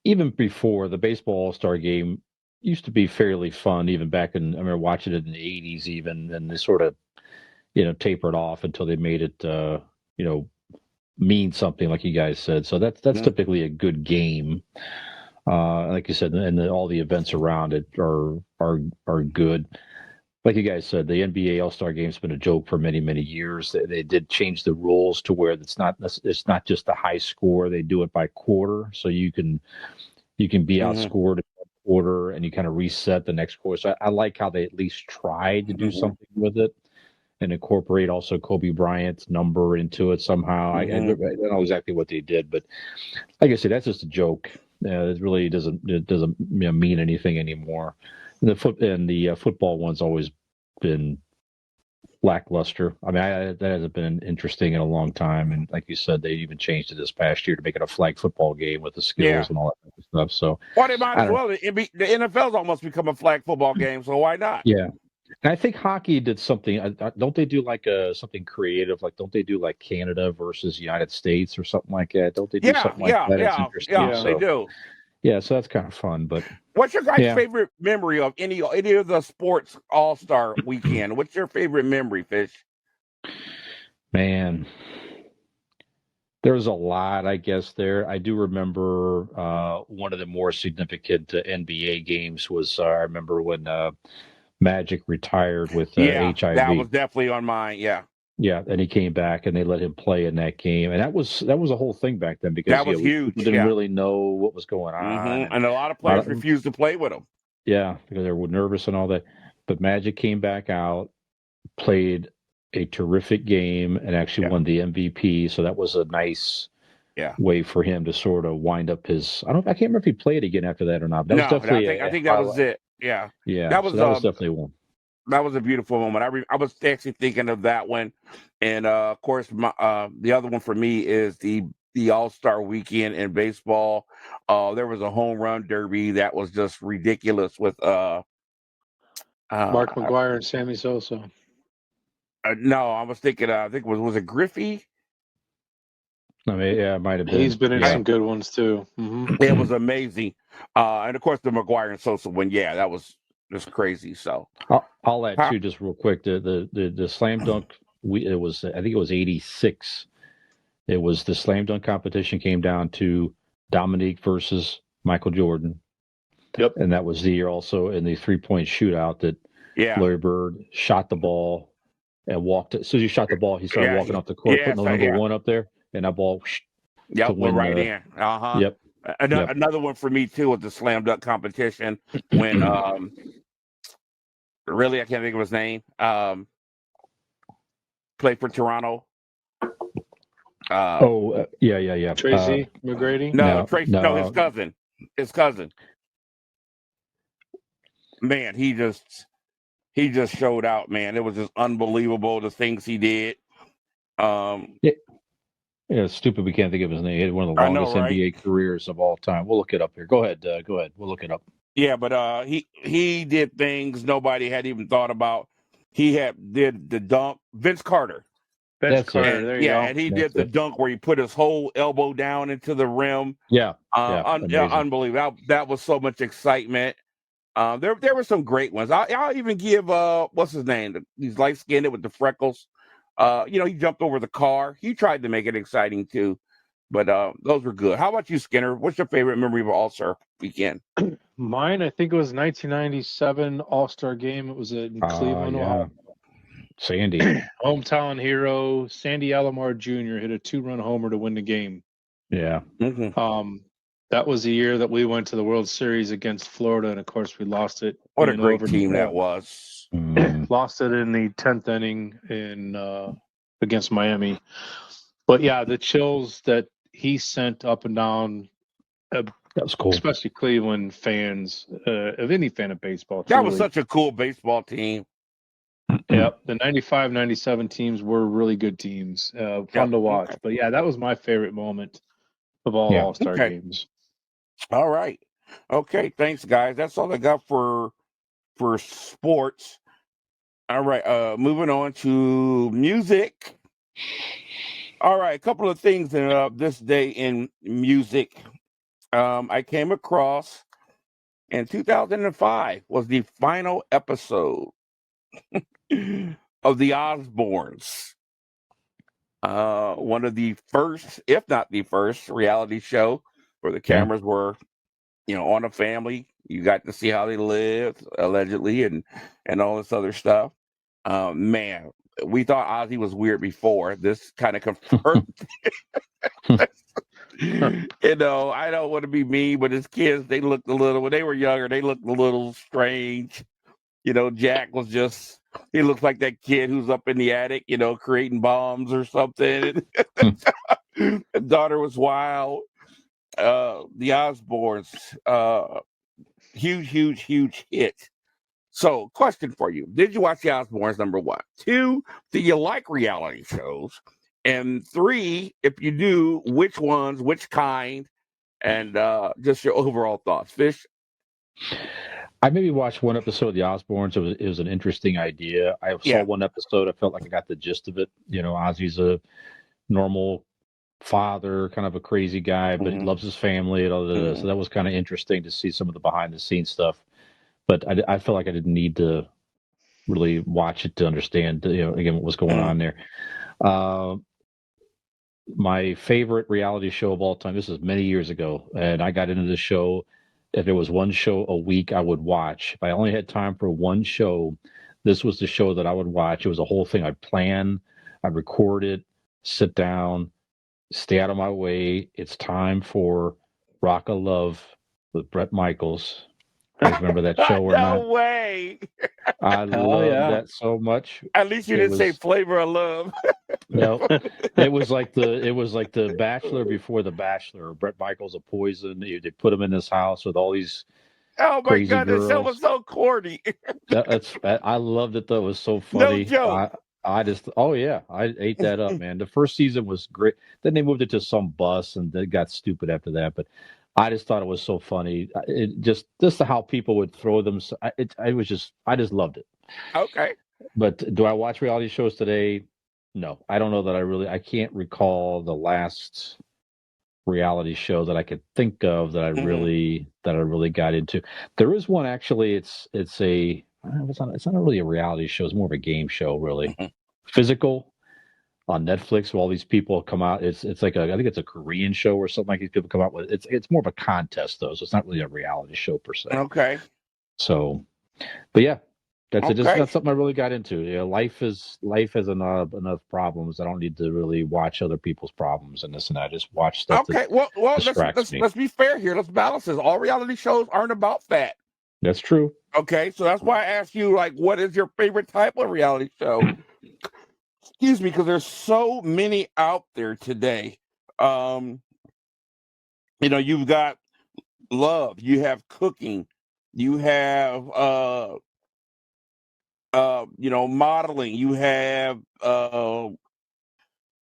even before the baseball All-Star game, used to be fairly fun. Even back I remember watching it in the '80s, even, and they sort of, tapered off until they made it, mean something, like you guys said. So that's typically a good game. Like you said, and all the events around it are good. Like you guys said, the NBA All-Star Game's been a joke for many, many years. They did change the rules to where it's not just a high score. They do it by quarter, so you can be outscored in a quarter, and you kind of reset the next quarter. So I like how they at least tried to do something with it and incorporate also Kobe Bryant's number into it somehow. I don't know exactly what they did, but like I said, that's just a joke. It really doesn't mean anything anymore. The football one's always been lackluster. I mean, that hasn't been interesting in a long time. And like you said, they even changed it this past year to make it a flag football game with the skills and all that kind of stuff. So, well, they might as well. The NFL's almost become a flag football game, so why not? Yeah. And I think hockey did something. Don't they do like something creative? Like, don't they do like Canada versus United States or something like that? Don't they do something like that? It's interesting. Yeah, they do. Yeah, so that's kind of fun. But what's your guys' favorite memory of any of the sports All-Star weekend? What's your favorite memory, Fish? Man, there was a lot, I guess. There, I do remember one of the more significant NBA games was I remember when Magic retired with HIV. That was definitely on mine. Yeah, and he came back, and they let him play in that game, and that was a whole thing back then because that was huge. People didn't really know what was going on, and a lot of players refused to play with him. Yeah, because they were nervous and all that. But Magic came back out, played a terrific game, and actually won the MVP. So that was a nice way for him to sort of wind up his. I can't remember if he played again after that or not. That was definitely. I think that was it. Yeah. That was definitely one. That was a beautiful moment. I was actually thinking of that one, and of course, the other one for me is the All-Star weekend in baseball. There was a home run derby that was just ridiculous with Mark McGuire and Sammy Sosa. no, I was thinking. I think was it Griffey? I mean, yeah, it might have been. He's been in yeah. some good ones too. Mm-hmm. It was amazing, and of course the McGuire and Sosa one. Yeah, that was just crazy. So I'll add too, just real quick. The slam dunk. It was, I think it was 86. It was the slam dunk competition came down to Dominique versus Michael Jordan. Yep. And that was the year also in the 3-point shootout that yeah, Larry Bird shot the ball and walked. As soon as he shot the ball, he started walking off the court, putting the number one up there, and that ball. Yep, to went win, right in. Uh-huh. Yep. Another one for me too was the slam dunk competition when really I can't think of his name. Played for Toronto. Yeah. Tracy McGrady. No, Tracy. no. No, his cousin. His cousin. Man, he just showed out. Man, it was just unbelievable the things he did. Yeah, stupid. We can't think of his name. He had one of the I know, longest right? NBA careers of all time. We'll look it up here. Go ahead. We'll look it up. Yeah, but he did things nobody had even thought about. He did the dunk. Vince Carter. Vince Carter. And, there you go. And he That's did the it. dunk where he put his whole elbow down into the rim. Yeah. Unbelievable. That was so much excitement. There were some great ones. I'll even give what's his name? He's light skinned with the freckles. He jumped over the car. He tried to make it exciting too, but those were good. How about you, Skinner? What's your favorite memory of All-Star weekend? Mine, I think it was 1997 All-Star game. It was in Cleveland, Ohio. Sandy. Hometown hero Sandy Alomar Jr. hit a 2-run homer to win the game. Yeah. Mm-hmm. That was the year that we went to the World Series against Florida, and of course we lost it. What a great team that was. Lost it in the 10th inning against Miami. But yeah, the chills that he sent up and down, that was cool. Especially Cleveland fans, of any fan of baseball. That was such a cool baseball team. Yep, the 95, 97 teams were really good teams. Fun to watch. Okay. But yeah, that was my favorite moment of all All-Star games. All right. Okay, thanks guys. That's all I got for sports. All right, moving on to music. All right, a couple of things this day in music. I came across in 2005 was the final episode of the Osbournes. One of the first, if not the first, reality show where the cameras were, on a family. You got to see how they lived, allegedly, and all this other stuff. Man, we thought Ozzy was weird before. This kind of confirmed. I don't want to be mean, but his kids, they looked when they were younger, they looked a little strange. Jack was he looks like that kid who's up in the attic, creating bombs or something. His daughter was wild. The Osbournes, huge hit. So, question for you. Did you watch the Osbournes, number one? 2, do you like reality shows? And 3, if you do, which ones, which kind, and just your overall thoughts. Fish? I maybe watched one episode of the Osbournes. It was an interesting idea. I saw one episode. I felt like I got the gist of it. Ozzy's a normal father, kind of a crazy guy, but he loves his family and all that. So that was kind of interesting to see some of the behind the scenes stuff. But I felt like I didn't need to really watch it to understand, again, what was going on there. My favorite reality show of all time, this is many years ago, and I got into the show. If there was one show a week I would watch, if I only had time for one show, this was the show that I would watch. It was a whole thing. I'd plan, I'd record it, sit down, stay out of my way. It's time for Rock of Love with Bret Michaels. You guys remember that show or not? No way. I love that so much. At least you didn't say Flavor of Love. No, it was like the Bachelor before the Bachelor. Bret Michaels a poison. They put him in this house with all these Oh my Crazy God, that show was Girls. so corny. I loved it though. It was so No funny. joke. I just oh yeah, I ate that up, man. The first season was great. Then they moved it to some bus, and it got stupid after that. But I just thought it was so funny. It just how people would throw them. I just loved it. Okay. But do I watch reality shows today? No, I don't know that I can't recall the last reality show that I could think of that Hmm. I really got into. There is one actually. It's not really a reality show. It's more of a game show, really. Hmm. Physical on Netflix. Where all these people come out. It's like I think it's a Korean show or something like these people come out with. It's more of a contest though, so it's not really a reality show per se. Okay. So, but yeah, that's it. Just Okay. not something I really got into. Yeah, life has enough problems. I don't need to really watch other people's problems and this and that. I just watch stuff that Okay. Well, let's distracts let's me. let's be fair here. Let's balance this. All reality shows aren't about that. That's true. Okay, so that's why I asked you, like, what is your favorite type of reality show? Excuse me, because there's so many out there today. Um, you've got love, you have cooking, you have modeling, you have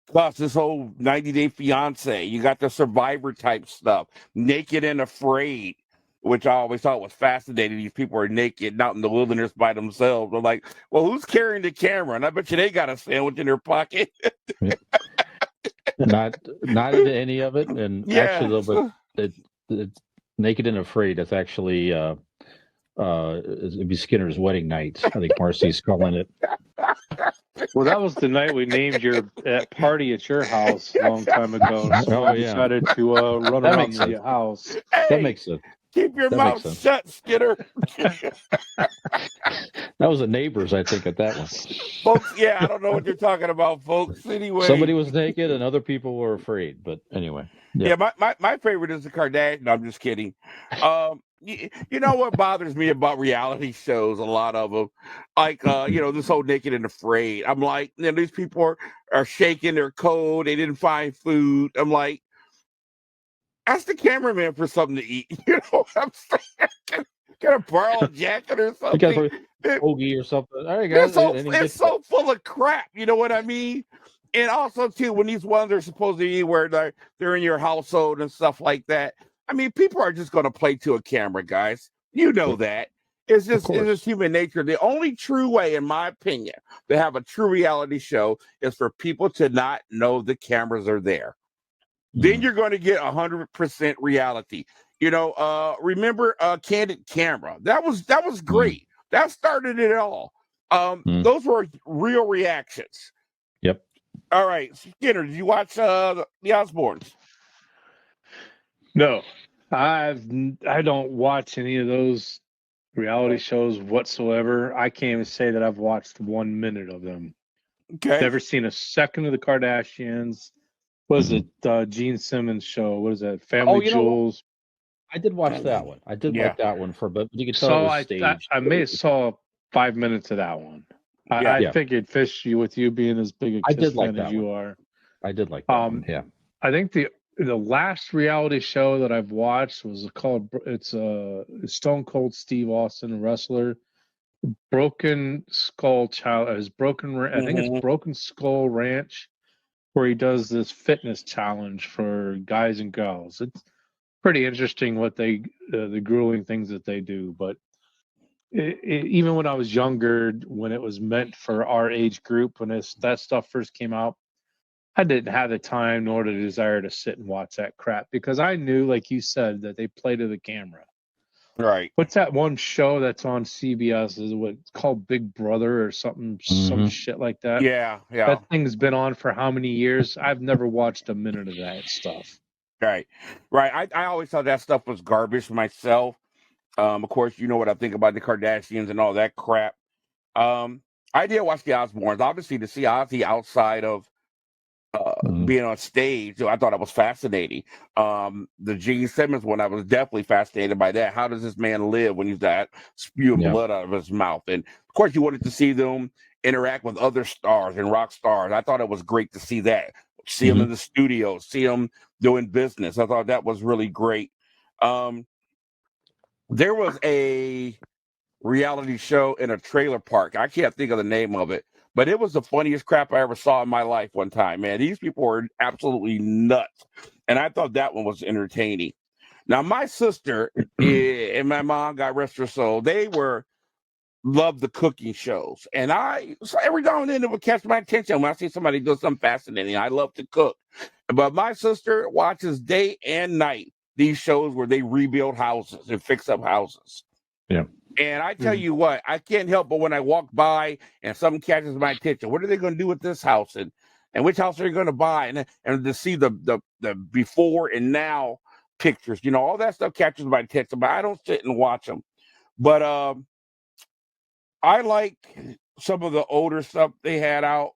plus this whole 90-Day Fiance, you got the survivor type stuff, Naked and Afraid, which I always thought was fascinating. These people are naked out in the wilderness by themselves. I'm like, well, who's carrying the camera? And I bet you they got a sandwich in their pocket. Not into any of it. And actually, Yeah. though, but it's Naked and Afraid. That's actually it'd be Skinner's wedding night. I think Marcy's calling it. Well, that was the night we named that party at your house a long time ago. So Oh, I yeah. decided to run That around makes the sense. house. That Hey, makes sense. keep your That makes mouth sense. shut, Skinner. That was the neighbors, I think, at that one. Folks, yeah, I don't know what you're talking about, folks. Somebody Anyway, was naked and other people were afraid. But anyway, yeah. yeah, my favorite is the Kardashian. No, I'm just kidding. You know what bothers me about reality shows? A lot of them, like this whole Naked and Afraid. I'm like, these people are shaking their code. They didn't find food. I'm like, ask the cameraman for something to eat. You know what I'm saying? Get a borrow a jacket or You got something. a hoagie or something. All right, They're guys. so And he it's gets so full of crap. You know what I mean? And also too, when these ones are supposed to be where they're in your household and stuff like that. I mean, people are just going to play to a camera, guys. You know that. It's course. just human nature. The only true way, in my opinion, to have a true reality show is for people to not know the cameras are there. Then you're going to get 100% reality. Remember Candid Camera? That was great. That started it all. Those were real reactions. Yep. All right, Skinner, did you watch the Osbournes? No, I don't watch any of those reality shows whatsoever. I can't even say that I've watched 1 minute of them. Okay. Never seen a second of the Kardashians. What is it? Gene Simmons show. What is that? Family Jewels. I did watch that one. I did like that one but you could tell it was staged. I may have saw 5 minutes of that one. I figured Fish, with you being as big a Kiss fan as you are. I did like that one. Yeah. I think the last reality show that I've watched was called Stone Cold Steve Austin, a wrestler. Broken Skull Child is broken. I think it's Broken Skull Ranch, where he does this fitness challenge for guys and girls. It's pretty interesting what the grueling things that they do. But even when I was younger, when it was meant for our age group, when that stuff first came out, I didn't have the time nor the desire to sit and watch that crap because I knew, like you said, that they play to the camera. Right. What's that one show that's on CBS? Is it's called Big Brother or something, some shit like that? Yeah. That thing's been on for how many years? I've never watched a minute of that stuff. Right. I always thought that stuff was garbage myself. Of course, you know what I think about the Kardashians and all that crap. I did watch the Osbournes, obviously, to see Ozzy outside of being on stage. I thought it was fascinating. The Gene Simmons one, I was definitely fascinated by that. How does this man live when he's that spewing blood out of his mouth? And of course, you wanted to see them interact with other stars and rock stars. I thought it was great to see that. See them in the studio, see them doing business. I thought that was really great. There was a reality show in a trailer park. I can't think of the name of it, but it was the funniest crap I ever saw in my life one time, man. These people were absolutely nuts. And I thought that one was entertaining. Now, my sister and my mom, God rest her soul, they loved the cooking shows. And so every now and then it would catch my attention when I see somebody do something fascinating. I love to cook. But my sister watches day and night these shows where they rebuild houses and fix up houses. Yeah. And I tell you what, I can't help but when I walk by and something catches my attention, what are they going to do with this house, and which house are they going to buy, and to see the before and now pictures, all that stuff catches my attention. But I don't sit and watch them. But I like some of the older stuff they had out.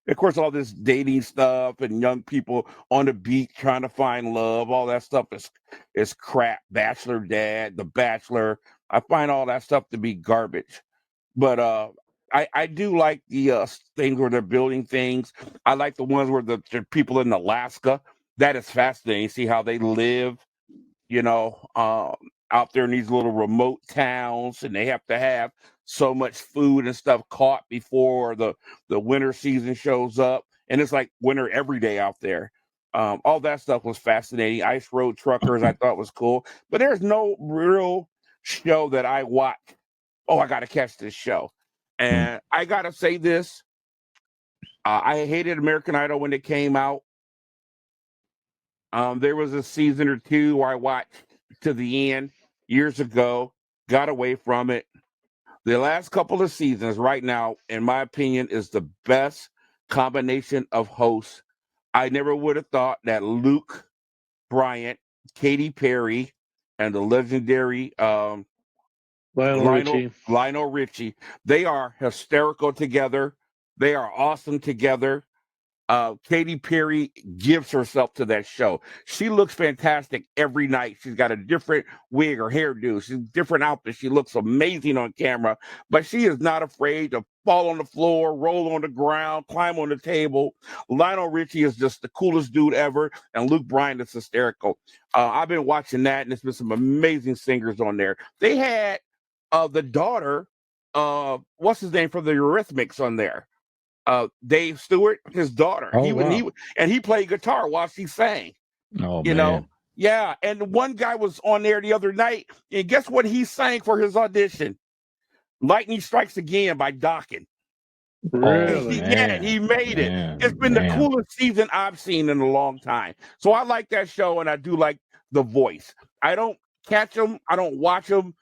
Of course, all this dating stuff and young people on the beach trying to find love, all that stuff is crap. Bachelor Dad, The Bachelor. I find all that stuff to be garbage. But I do like the things where they're building things. I like the ones where the people in Alaska. That is fascinating. See how they live, out there in these little remote towns, and they have to have so much food and stuff caught before the winter season shows up. And it's like winter every day out there. All that stuff was fascinating. Ice Road Truckers I thought was cool. But there's no real show that I watch. Oh, I got to catch this show. And I got to say this. I hated American Idol when it came out. There was a season or two where I watched to the end years ago, got away from it. The last couple of seasons right now, in my opinion, is the best combination of hosts. I never would have thought that Luke Bryant, Katy Perry, and the legendary Lionel Richie, they are hysterical together. They are awesome together. Katy Perry gives herself to that show. She looks fantastic every night. She's got a different wig or hairdo. She's different outfit. She looks amazing on camera, but she is not afraid to fall on the floor, roll on the ground, climb on the table. Lionel Richie is just the coolest dude ever, and Luke Bryan is hysterical. I've been watching that, and there's been some amazing singers on there. They had the daughter, what's his name from the Eurythmics on there? Dave Stewart, his daughter. Oh, wow. He played guitar while she sang. Oh, man. Yeah. And one guy was on there the other night, and guess what he sang for his audition? Lightning Strikes Again by Dokken. Really? He made it. It's been the coolest season I've seen in a long time. So I like that show, and I do like the voice. I don't catch them. I don't watch them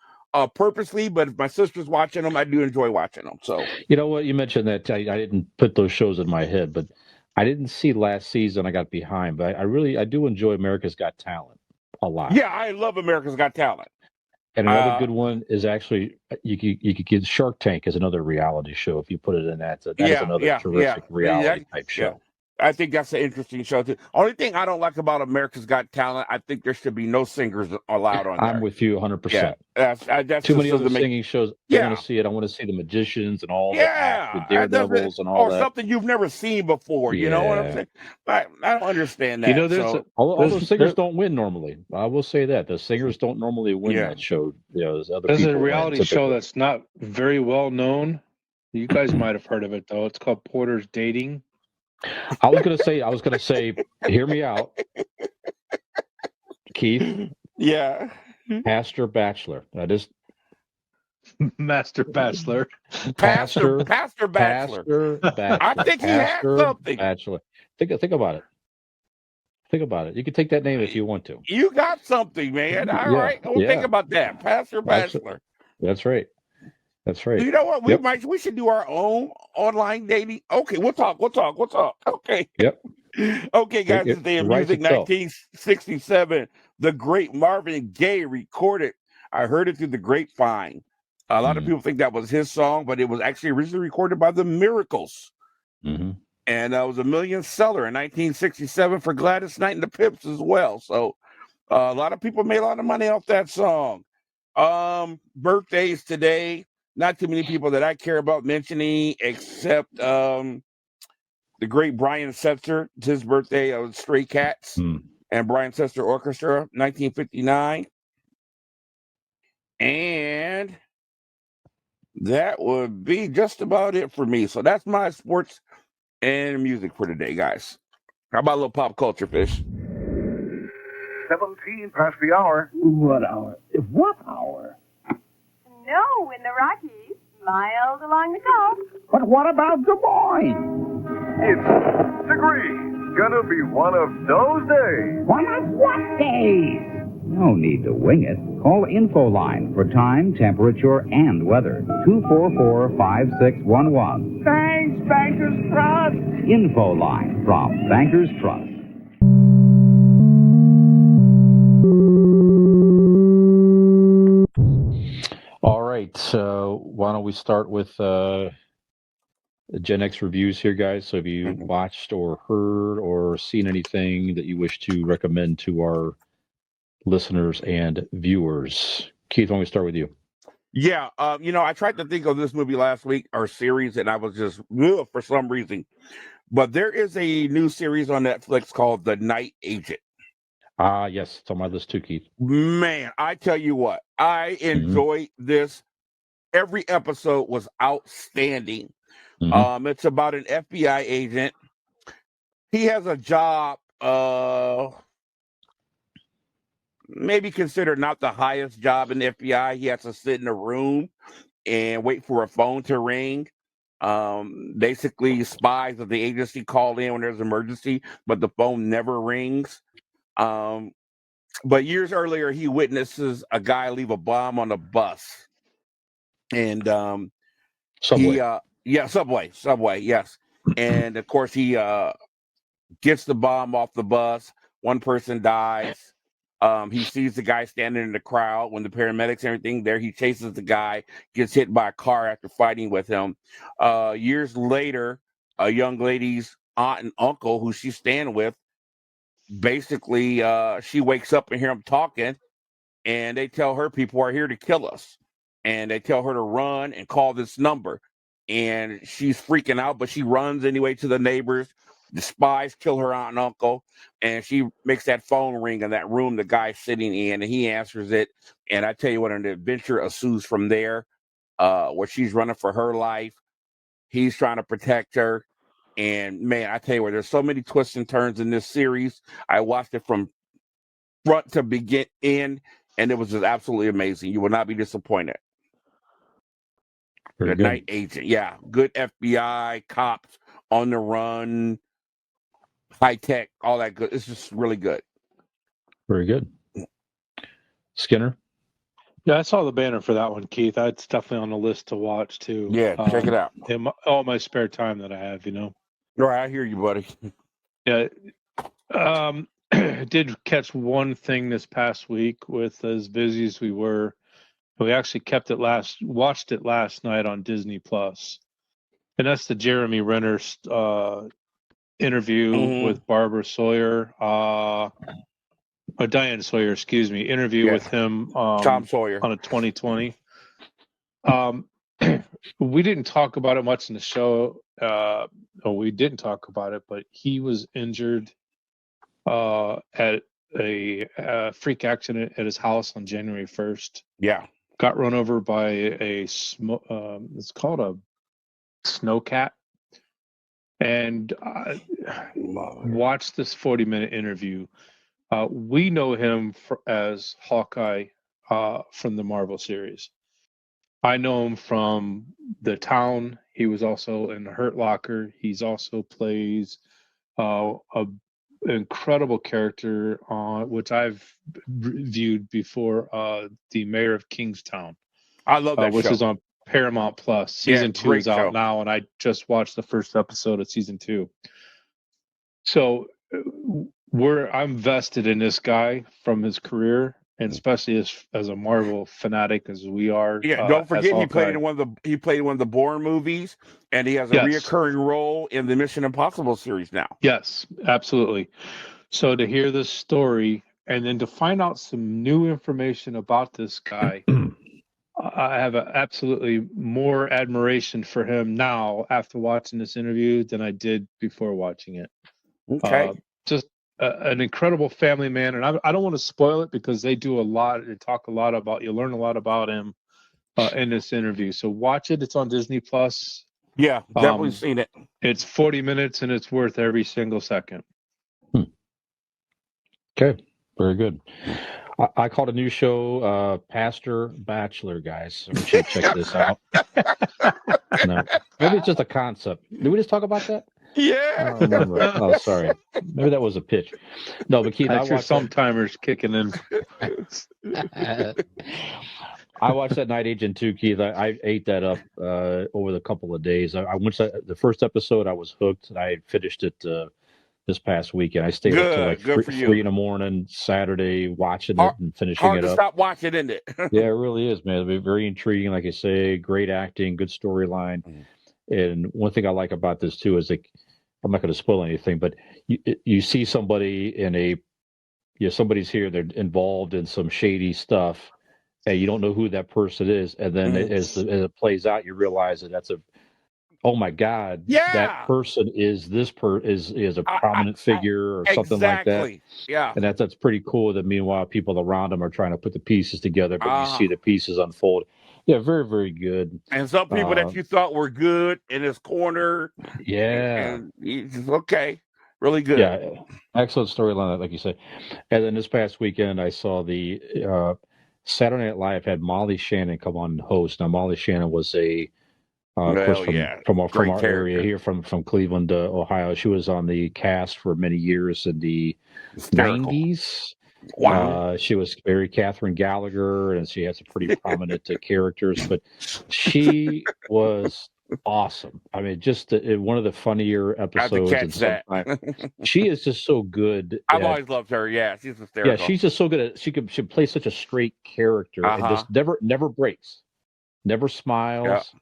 purposely, but if my sister's watching them, I do enjoy watching them. So you know what, you mentioned that I didn't put those shows in my head, but I didn't see last season. I got behind, but I do enjoy America's Got Talent a lot. Yeah, I love America's Got Talent. And another good one is actually you could get Shark Tank as another reality show if you put it in that. That is another terrific reality type show. I think that's an interesting show too. Only thing I don't like about America's Got Talent, I think there should be no singers allowed on there. I'm with you 100%. Yeah, that's too many other singing shows. I want to see it. I want to see the magicians and all that, the daredevils and all that. Or something you've never seen before. You know what I'm saying? I don't understand that. You know, all those singers don't win normally. I will say that the singers don't normally win that show. There's a reality show that's not very well known. You guys might have heard of it though. It's called Porter's Dating. I was gonna say, hear me out, Keith. Yeah. Pastor Bachelor. Master Bachelor. Pastor Bachelor. I think he has something. Bachelor. Think about it. Think about it. You can take that name if you want to. You got something, man. All right. We'll think about that. Pastor Bachelor. That's right. That's right. You know what? We should do our own online dating. Okay, we'll talk. Okay. Yep. Okay, guys, today in music 1967, the great Marvin Gaye recorded I Heard It Through the Grapevine. A lot of people think that was his song, but it was actually originally recorded by the Miracles. Mm-hmm. And it was a million seller in 1967 for Gladys Knight and the Pips as well. So a lot of people made a lot of money off that song. Birthdays today. Not too many people that I care about mentioning, except the great Brian Setzer. It's his birthday of Stray Cats and Brian Setzer Orchestra, 1959. And that would be just about it for me. So that's my sports and music for today, guys. How about a little pop culture, Fish? 17 past the hour. What hour? What hour? No, in the Rockies, miles along the coast. But what about Des Moines? It's Degree. Gonna be one of those days. One of what days? No need to wing it. Call InfoLine for time, temperature, and weather. 244-5611. Thanks, Bankers Trust. InfoLine from Bankers Trust. All right. So why don't we start with Gen X reviews here, guys? So have you watched or heard or seen anything that you wish to recommend to our listeners and viewers? Keith, why don't we start with you? Yeah, I tried to think of this movie last week or series, and I was just for some reason. But there is a new series on Netflix called The Night Agent. Yes, it's on my list too, Keith. Man, I tell you what, I enjoyed this. Every episode was outstanding. It's about an FBI agent. He has a job, maybe considered not the highest job in the FBI. He has to sit in a room and wait for a phone to ring. Basically, spies of the agency call in when there's an emergency, but the phone never rings. But years earlier, he witnesses a guy leave a bomb on a bus. And Subway. Subway, yes. And of course, he gets the bomb off the bus. One person dies. He sees the guy standing in the crowd when the paramedics and everything there. He chases the guy, gets hit by a car after fighting with him. Years later, a young lady's aunt and uncle, who she's staying with, basically, she wakes up and hear them talking, and they tell her people are here to kill us. And they tell her to run and call this number. And she's freaking out, but she runs anyway to the neighbors. The spies kill her aunt and uncle, and she makes that phone ring in that room the guy's sitting in, and he answers it. And I tell you what, an adventure ensues from there, where she's running for her life. He's trying to protect her. And man, I tell you what, there's so many twists and turns in this series. I watched it from front to begin in, and it was just absolutely amazing. You will not be disappointed. Very The good. Night Agent, yeah, good FBI cops on the run, high tech, all that good. It's just really good. Very good. Skinner? Yeah, I saw the banner for that one, Keith. It's definitely on the list to watch too. Yeah, check it out. In all my spare time that I have, All right, I hear you, buddy. Yeah. Did catch one thing this past week with as busy as we were. We actually watched it last night on Disney Plus, and that's the Jeremy Renner interview with Barbara Sawyer, or Diane Sawyer, excuse me, interview with him Tom Sawyer on a 2020. We didn't talk about it much in the show. We didn't talk about it, but he was injured at a freak accident at his house on January 1st. Yeah. Got run over by it's called a snowcat. And watch this 40-minute interview. We know him as Hawkeye from the Marvel series. I know him from The Town. He was also in Hurt Locker. He's also plays a incredible character which I've viewed before, the Mayor of Kingstown. I love that which show. is on Paramount Plus. Season 2 is out show. now, and I just watched the first episode of season 2. So I'm vested in this guy from his career, and especially as a Marvel fanatic as we are. Yeah, don't forget he played in one of the Bourne movies, and he has a reoccurring role in the Mission Impossible series now. Yes, absolutely. So to hear this story and then to find out some new information about this guy, I have absolutely more admiration for him now after watching this interview than I did before watching it. Okay. Just an incredible family man, and I don't want to spoil it because they do a lot. They talk a lot about. You learn a lot about him in this interview. So watch it. It's on Disney Plus. Yeah, definitely seen it. It's 40 minutes, and it's worth every single second. Okay, very good. I caught a new show, Pastor Bachelor, guys. We should check this out. No, maybe it's just a concept. Did we just talk about that? I Yeah. don't remember. Oh, sorry. Maybe that was a pitch. No, but Keith, That's I your watched that. timers kicking in. I watched that Night Agent too, Keith. I ate that up over the couple of days. I once the first episode, I was hooked. I finished it this past weekend. I stayed up till like Good for you. 3 in the morning Saturday watching it and finishing Hard it to up. stop watching, isn't it? Yeah, it really is, man. It's very intriguing, like I say. Great acting, good storyline. And one thing I like about this too is like, I'm not going to spoil anything, but you see somebody in a, somebody's here, they're involved in some shady stuff, and you don't know who that person is, and then as it plays out, you realize that that's oh my God, that person is is a prominent figure or something like that. Yeah. And that's pretty cool. That meanwhile, people around them are trying to put the pieces together, but you see the pieces unfold. Yeah, very, very good. And some people that you thought were good in his corner. Yeah. And he's okay. Really good. Yeah. Excellent storyline, like you said. And then this past weekend, I saw the Saturday Night Live had Molly Shannon come on and host. Now, Molly Shannon was of course, from our area here, from Cleveland, Ohio. She was on the cast for many years in the 90s. Wow. She was Mary Catherine Gallagher, and she had some pretty prominent characters, but she was awesome. I mean, just one of the funnier episodes. I have to catch that. She is just so good. I've always loved her. Yeah, she's hysterical. Yeah, she's just so good at she plays such a straight character and just never breaks, never smiles. Yeah.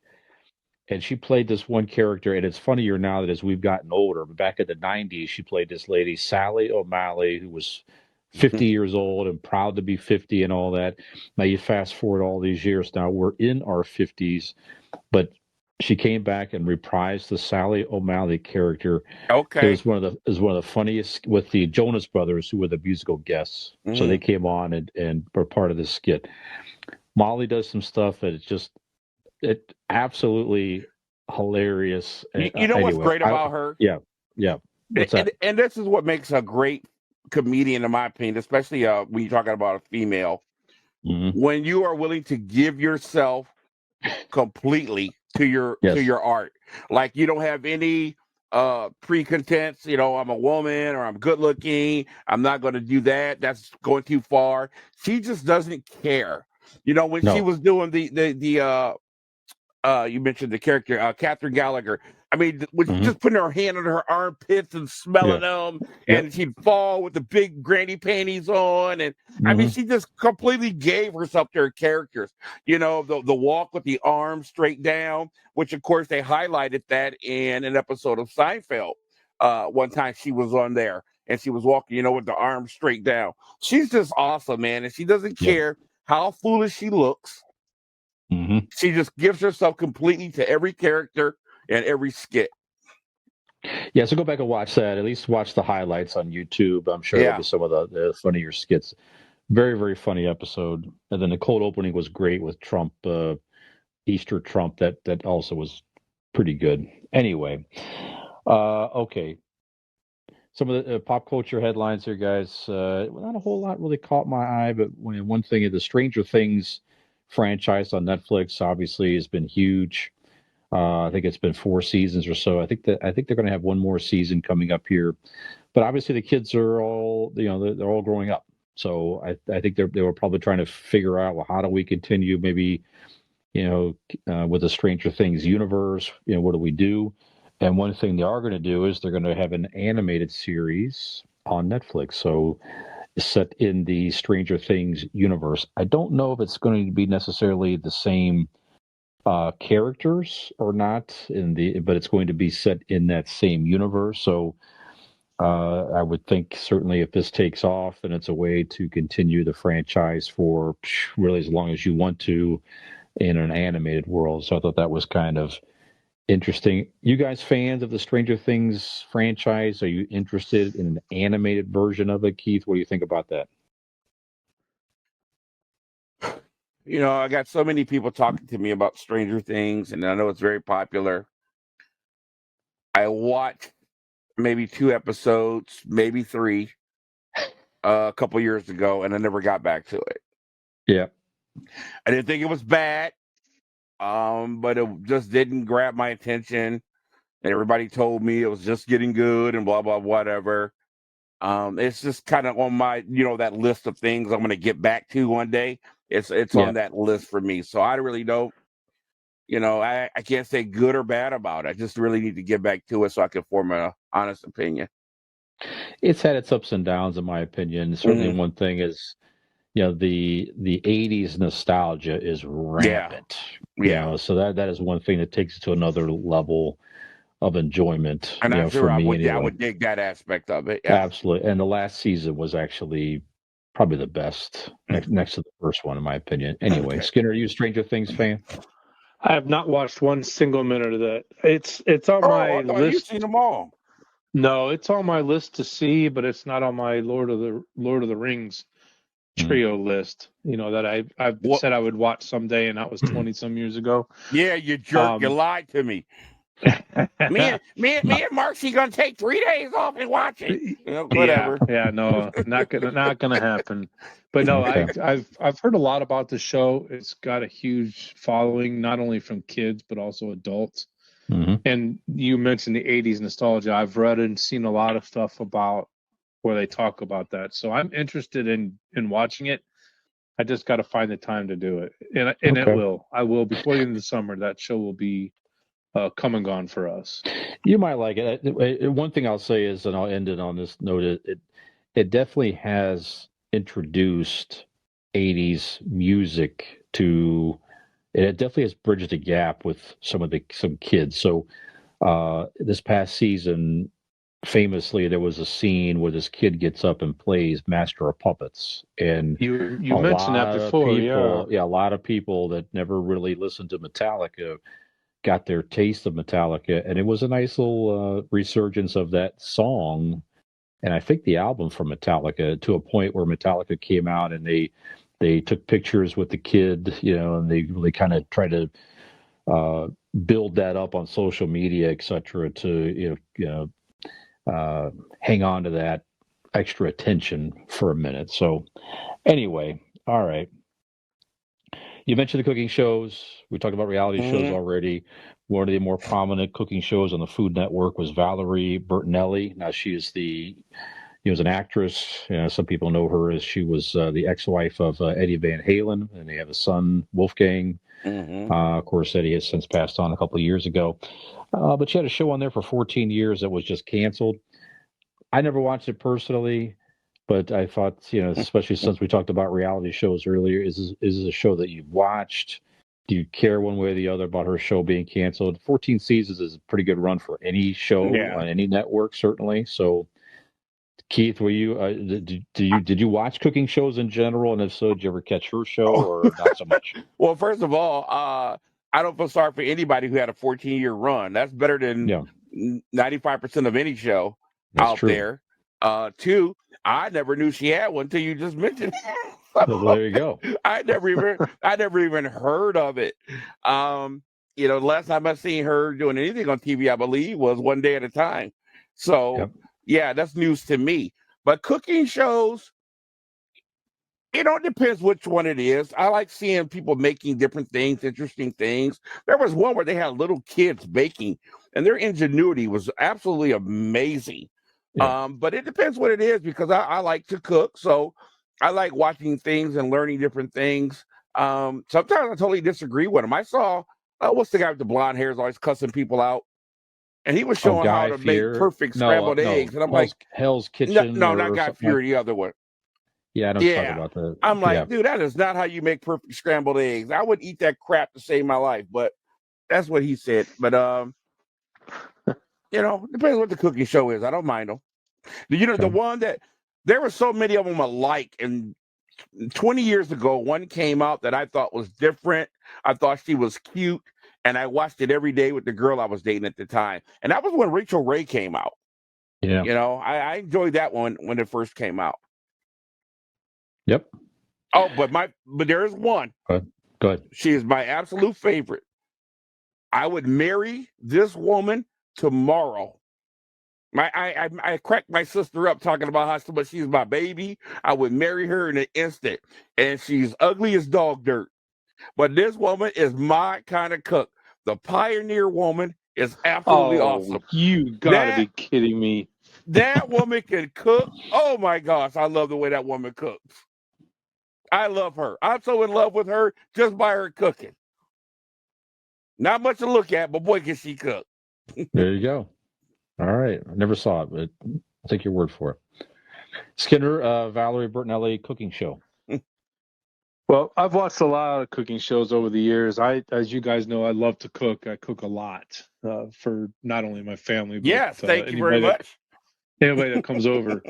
And she played this one character, and it's funnier now that as we've gotten older, but back in the 90s, she played this lady, Sally O'Malley, who was 50 years old and proud to be 50 and all that. Now you fast forward all these years. Now we're in our 50s, but she came back and reprised the Sally O'Malley character. Okay. It was one of the funniest with the Jonas Brothers, who were the musical guests. So they came on and were part of this skit. Molly does some stuff that it's absolutely hilarious. You know what's great about her? Yeah. And this is what makes a great comedian, in my opinion, especially when you're talking about a female. When you are willing to give yourself completely to your art, like you don't have any precontense. I'm a woman or I'm good looking. I'm not going to do that. That's going too far. She just doesn't care. When she was doing the you mentioned the character, Catherine Gallagher. I mean, just putting her hand on her armpits and smelling them, and she'd fall with the big granny panties on. And I mean, she just completely gave herself to her characters. The walk with the arms straight down, which of course they highlighted that in an episode of Seinfeld. One time she was on there and she was walking, with the arms straight down. She's just awesome, man. And she doesn't care how foolish she looks. She just gives herself completely to every character and every skit. Yeah, so go back and watch that. At least watch the highlights on YouTube. I'm sure there'll be some of the funnier skits. Very, very funny episode. And then the cold opening was great with Trump, Easter Trump. That also was pretty good. Anyway, okay. Some of the pop culture headlines here, guys. Not a whole lot really caught my eye, but one thing, the Stranger Things franchise on Netflix obviously has been huge. I think it's been 4 seasons or so. I think they're going to have one more season coming up here, but obviously the kids are all they're all growing up. So I think they were probably trying to figure out, well, how do we continue maybe with the Stranger Things universe? What do we do? And one thing they are going to do is they're going to have an animated series on Netflix. So set in the Stranger Things universe. I don't know if it's going to be necessarily the same characters or not but it's going to be set in that same universe. So I would think certainly if this takes off, and it's a way to continue the franchise for really as long as you want to in an animated world. So I thought that was kind of Interesting. You guys fans of the Stranger Things franchise? Are you interested in an animated version of it, Keith? What do you think about that? I got so many people talking to me about Stranger Things, and I know it's very popular. I watched maybe 2 episodes, maybe 3, a couple years ago, and I never got back to it. Yeah. I didn't think it was bad, but it just didn't grab my attention. And everybody told me it was just getting good and blah blah whatever. It's just kind of on my that list of things I'm going to get back to one day. It's Yeah. on that list for me. So I really don't. I can't say good or bad about it. I just really need to get back to it so I can form an honest opinion. It's had its ups and downs, in my opinion. Certainly, one thing is, the '80s nostalgia is rampant. Yeah. So that is one thing that takes it to another level of enjoyment. And I'm sure for I me would. anyway. Yeah, I would dig that aspect of it. Yeah. Absolutely. And the last season was actually probably the best next to the first one, in my opinion. Anyway, Okay. Skinner, are you a Stranger Things fan? I have not watched one single minute of that. It's on my I thought you've list. seen them all. No, it's on my list to see, but it's not on my Lord of the Rings trio list. That I've said I would watch someday, and that was 20 some years ago. Yeah, you jerk! You lied to me. me and Marcy gonna take 3 days off and watch it. Whatever. Yeah, no, not gonna happen. But no, Okay. I've heard a lot about the show. It's got a huge following, not only from kids but also adults. Mm-hmm. And you mentioned the '80s nostalgia. I've read and seen a lot of stuff about where they talk about that. So I'm interested in watching it. I just got to find the time to do it, and Okay. I will before the end of the summer. That show will be come and gone for us. You might like it. One thing I'll say is, and I'll end it on this note, it definitely has introduced '80s music to. It definitely has bridged the gap with some kids. So this past season, famously, there was a scene where this kid gets up and plays Master of Puppets, and You mentioned that before, a lot of people that never really listened to Metallica got their taste of Metallica, and it was a nice little resurgence of that song. And I think the album from Metallica, to a point where Metallica came out and they took pictures with the kid, and they really kind of tried to build that up on social media, etc., to hang on to that extra attention for a minute. So anyway, all right. You mentioned the cooking shows. We talked about reality shows already. One of the more prominent cooking shows on the Food Network was Valerie Bertinelli. Now she is an actress. Some people know her as she was the ex-wife of Eddie Van Halen, and they have a son, Wolfgang. Of course, Eddie has since passed on a couple of years ago. But she had a show on there for 14 years that was just canceled. I never watched it personally, but I thought, especially since we talked about reality shows earlier, is this a show that you've watched? Do you care one way or the other about her show being canceled? 14 seasons is a pretty good run for any show on any network, certainly. So, Keith, were you did you watch cooking shows in general, and if so, did you ever catch her show or not so much? Well, first of all, I don't feel sorry for anybody who had a 14-year run. That's better than 95% of any show out there. 2, I never knew she had one until you just mentioned it. Well, there you go. I never even heard of it. The last time I seen her doing anything on TV, I believe, was One Day at a Time. So yeah, that's news to me. But cooking shows, it depends which one it is. I like seeing people making different things, interesting things. There was one where they had little kids baking, and their ingenuity was absolutely amazing. Yeah. But it depends what it is, because I like to cook, so I like watching things and learning different things. Sometimes I totally disagree with them. I saw what's the guy with the blonde hair is always cussing people out, and he was showing how to make perfect scrambled eggs, and I'm like, Hell's Kitchen. No, not Guy Fieri, the other one. Yeah, I don't talk about that. I'm like, dude, that is not how you make perfect scrambled eggs. I would eat that crap to save my life, but that's what he said. But depends what the cooking show is. I don't mind them. The one that there were so many of them alike, and 20 years ago, one came out that I thought was different. I thought she was cute, and I watched it every day with the girl I was dating at the time. And that was when Rachel Ray came out. Yeah. You know, I enjoyed that one when it first came out. Yep. Oh, but there is one. Go ahead. She is my absolute favorite. I would marry this woman tomorrow. I cracked my sister up talking about how much she's my baby. I would marry her in an instant. And she's ugly as dog dirt. But this woman is my kind of cook. The Pioneer Woman is absolutely awesome. You gotta be kidding me. That woman can cook. Oh my gosh, I love the way that woman cooks. I love her. I'm so in love with her just by her cooking. Not much to look at, but boy, can she cook. There you go. All right. I never saw it, but I'll take your word for it. Skinner, Valerie Bertinelli cooking show. Well, I've watched a lot of cooking shows over the years. As you guys know, I love to cook. I cook a lot for not only my family, but Yes, thank you very much. Anybody that comes over.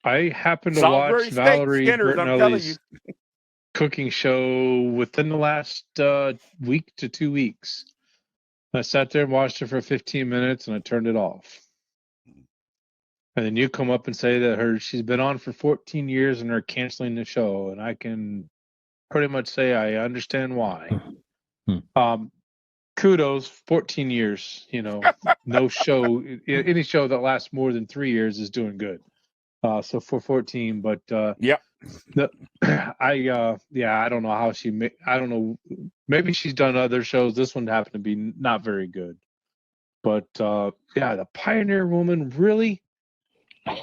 I happened to Salisbury watch steak, Valerie Skinners, I'm telling Bertinelli's cooking show within the last week to 2 weeks. I sat there and watched it for 15 minutes, and I turned it off. And then you come up and say that she's been on for 14 years and they're canceling the show, and I can pretty much say I understand why. Kudos, 14 years. You know, no show, any show that lasts more than 3 years is doing good. So for 14, but yep. I don't know how I don't know. Maybe she's done other shows. This one happened to be not very good. But the Pioneer Woman, really?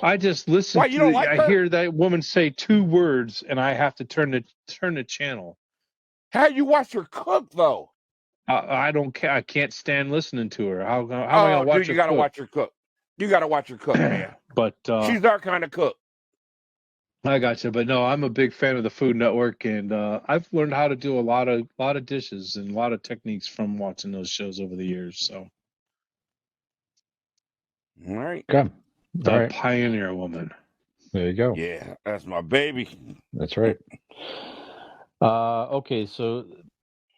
I just listen I hear that woman say 2 words, and I have to turn the channel. How you watch her cook though? I don't care. I can't stand listening to her. How am I gonna watch her? You gotta watch her cook. You gotta watch her cook, man. But she's our kind of cook. I gotcha. But no, I'm a big fan of the Food Network, and I've learned how to do a lot of dishes and a lot of techniques from watching those shows over the years. So, all right, good. The Pioneer Woman. There you go. Yeah, that's my baby. That's right. Okay, so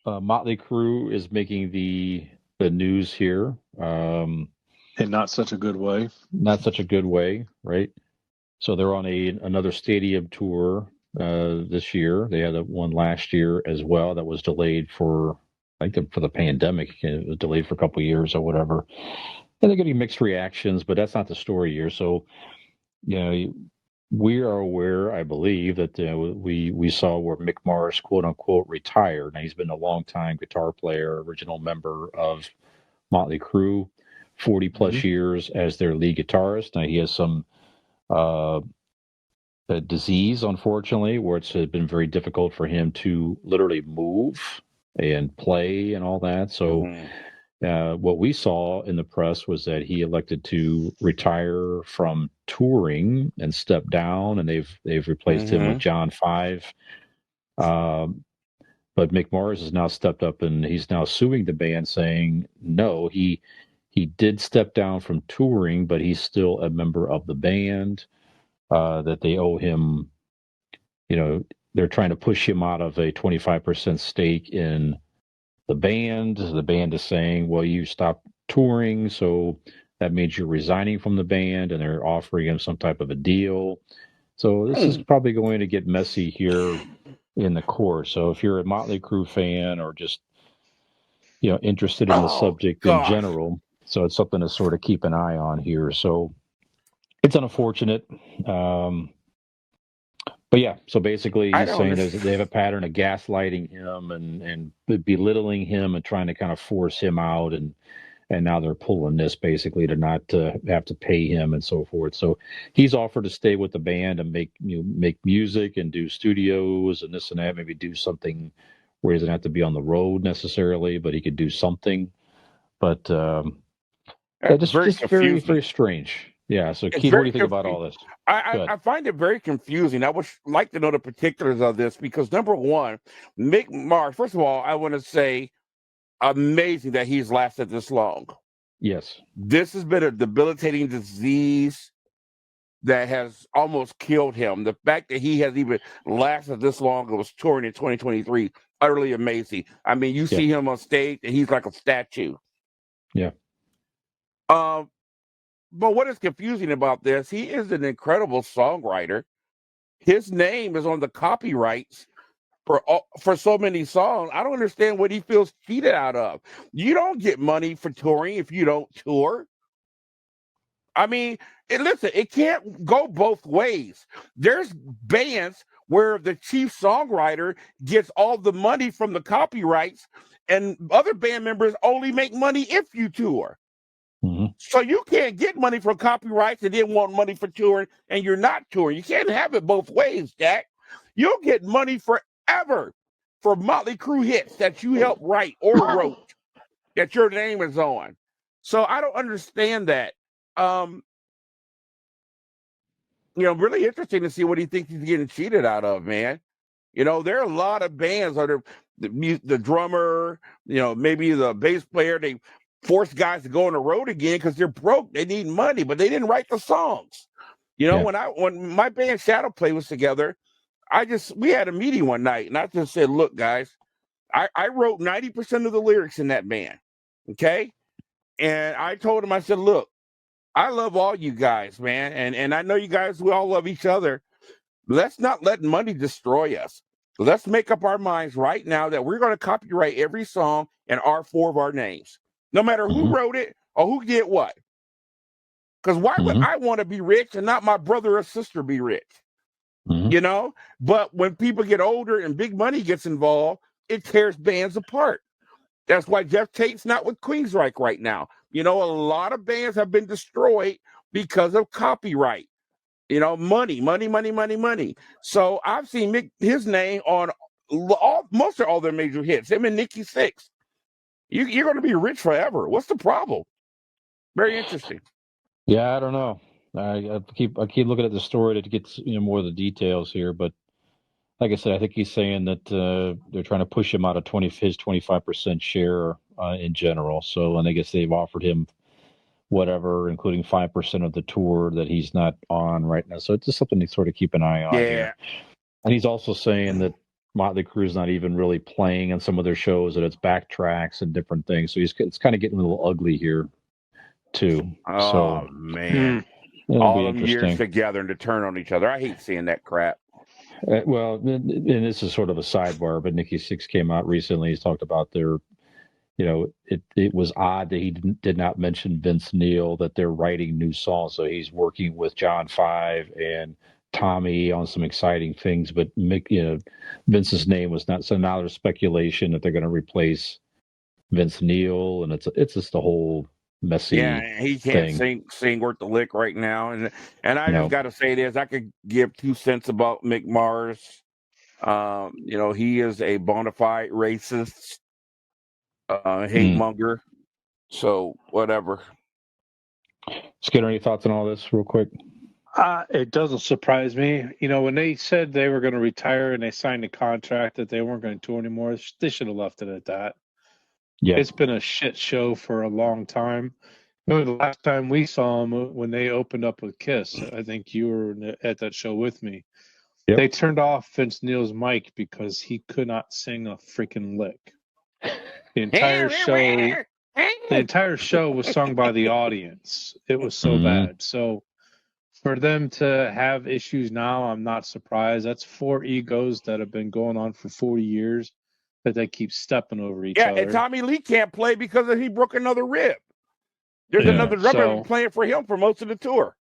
Motley Crue is making the news here. In not such a good way. Not such a good way, right? So they're on another stadium tour this year. They had one last year as well that was delayed for the pandemic. It was delayed for a couple of years or whatever. And they're getting mixed reactions, but that's not the story here. So, we are aware, I believe, that we saw where Mick Mars, quote unquote, retired. Now, he's been a long-time guitar player, original member of Motley Crue, 40 plus years as their lead guitarist. Now, he has some a disease, unfortunately, where it's been very difficult for him to literally move and play and all that. So what we saw in the press was that he elected to retire from touring and step down, and they've replaced him with John Five. But Mick Mars has now stepped up, and he's now suing the band, saying no, he did step down from touring, but he's still a member of the band. That they owe him, they're trying to push him out of a 25% stake in the band. The band is saying, well, you stopped touring, so that means you're resigning from the band, and they're offering him some type of a deal. So this is probably going to get messy here in the course. So if you're a Motley Crue fan or just, interested in the subject in general, so it's something to sort of keep an eye on here. So it's unfortunate. But yeah, so basically he's saying that they have a pattern of gaslighting him and belittling him and trying to kind of force him out. And now they're pulling this basically to not have to pay him and so forth. So he's offered to stay with the band and make music and do studios and this and that, maybe do something where he doesn't have to be on the road necessarily, but he could do something. But just very, very strange. Yeah. So, Keith, what do you think about all this? I find it very confusing. I would like to know the particulars of this because, number one, Mick Mars, first of all, I want to say amazing that he's lasted this long. Yes. This has been a debilitating disease that has almost killed him. The fact that he has even lasted this long and was touring in 2023, utterly amazing. I mean, you see him on stage and he's like a statue. Yeah. But what is confusing about this, he is an incredible songwriter. His name is on the copyrights for so many songs. I don't understand what he feels cheated out of. You don't get money for touring if you don't tour. I mean, listen, it can't go both ways. There's bands where the chief songwriter gets all the money from the copyrights, and other band members only make money if you tour. Mm-hmm. So you can't get money from copyrights and then want money for touring, and you're not touring. You can't have it both ways, Jack. You'll get money forever for Motley Crue hits that you helped write or wrote that your name is on. So I don't understand that. Really interesting to see what he thinks he's getting cheated out of, man. There are a lot of bands or the drummer, maybe the bass player, they force guys to go on the road again because they're broke. They need money, but they didn't write the songs. When my band Shadow Play was together, we had a meeting one night and I just said, look, guys, I wrote 90% of the lyrics in that band. Okay. And I told him, I said, look, I love all you guys, man. And I know you guys, we all love each other. Let's not let money destroy us. Let's make up our minds right now that we're going to copyright every song in our 4 of our names, no matter who wrote it or who did what. Because why would I want to be rich and not my brother or sister be rich? But when people get older and big money gets involved, it tears bands apart. That's why Jeff Tate's not with Queensryche right now. A lot of bands have been destroyed because of copyright. Money. So I've seen his name on most of all their major hits. Him and Nikki Sixx. You're going to be rich forever. What's the problem? Very interesting. Yeah, I don't know. I keep looking at the story to get more of the details here, but like I said, I think he's saying that they're trying to push him out of his 25% share in general. So, and I guess they've offered him whatever, including 5% of the tour that he's not on right now. So it's just something to sort of keep an eye on here. And he's also saying that Motley Crue's not even really playing on some of their shows, that it's backtracks and different things. So it's kind of getting a little ugly here too. Oh, man. All them years together and to turn on each other. I hate seeing that crap. Well, and this is sort of a sidebar, but Nikki Sixx came out recently. He's talked about their, it was odd that he did not mention Vince Neil, that they're writing new songs. So he's working with John 5 and Tommy on some exciting things, but Vince's name was not. So now there's speculation that they're going to replace Vince Neil, and it's just a whole messy. Yeah, he can't sing worth the lick right now, and I just got to say this: I could give 2 cents about Mick Mars. He is a bona fide racist, hate monger. So whatever. Skinner, any thoughts on all this, real quick? It doesn't surprise me. When they said they were going to retire and they signed a contract that they weren't going to tour anymore, they should have left it at that. Yeah, it's been a shit show for a long time. The last time we saw them when they opened up with Kiss, I think you were at that show with me. Yep. They turned off Vince Neil's mic because he could not sing a freaking lick. The entire show was sung by the audience. It was so bad. So for them to have issues now, I'm not surprised. That's 4 egos that have been going on for 40 years that they keep stepping over each other. Yeah, and Tommy Lee can't play because he broke another rib. There's another drummer playing for him for most of the tour.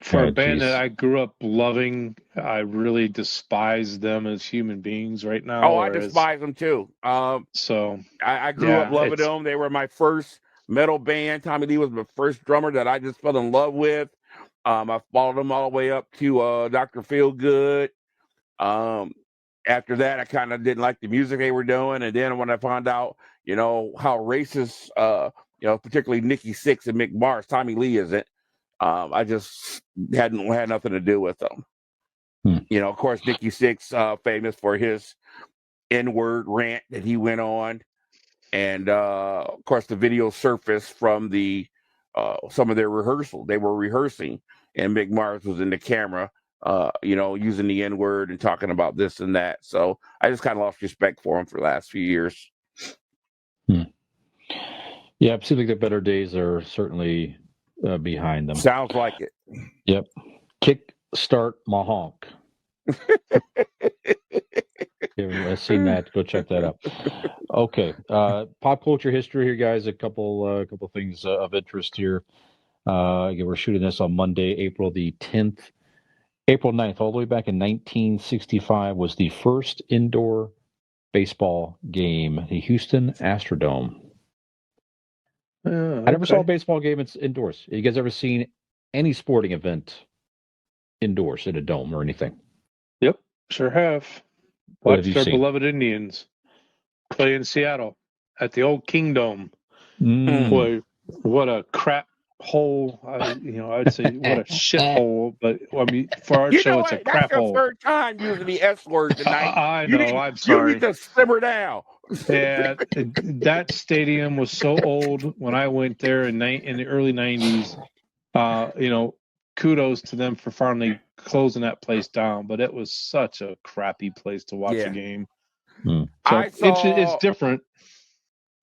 For a band that I grew up loving, I really despise them as human beings right now. Oh, I despise them too. I grew up loving them. They were my first metal band. Tommy Lee was my first drummer that I just fell in love with. I followed them all the way up to Dr. Feelgood. After that, I kind of didn't like the music they were doing. And then when I found out, how racist, particularly Nikki Sixx and Mick Mars, Tommy Lee isn't, I just had nothing to do with them. Of course, Nikki Sixx, famous for his N-word rant that he went on. And, of course, the video surfaced from some of their rehearsal. They were rehearsing. and Mick Mars was in the camera, using the N-word and talking about this and that. So I just kind of lost respect for him for the last few years. Yeah, it seems like the better days are certainly behind them. Sounds like it. Yep. Kick start Mahonk. I've seen that. Go check that out. Okay. Pop culture history here, guys. A couple things of interest here. Again, we're shooting this on Monday, April the 10th. April 9th, all the way back in 1965, was the first indoor baseball game, the Houston Astrodome. Okay. I never saw a baseball game indoors. You guys ever seen any sporting event indoors in a dome or anything? Yep, sure have. What have Watched you our seen? beloved Indians play in Seattle at the old Kingdom. Boy, what a crap hole! I'd say what a shit hole. But I mean, for our You show, know it's a what? That's crap your hole. third time using the S word tonight. I know. I'm You sorry. need to simmer down. Yeah, that stadium was so old when I went there in the early '90s. Kudos to them for finally closing that place down. But it was such a crappy place to watch a game. So it's different.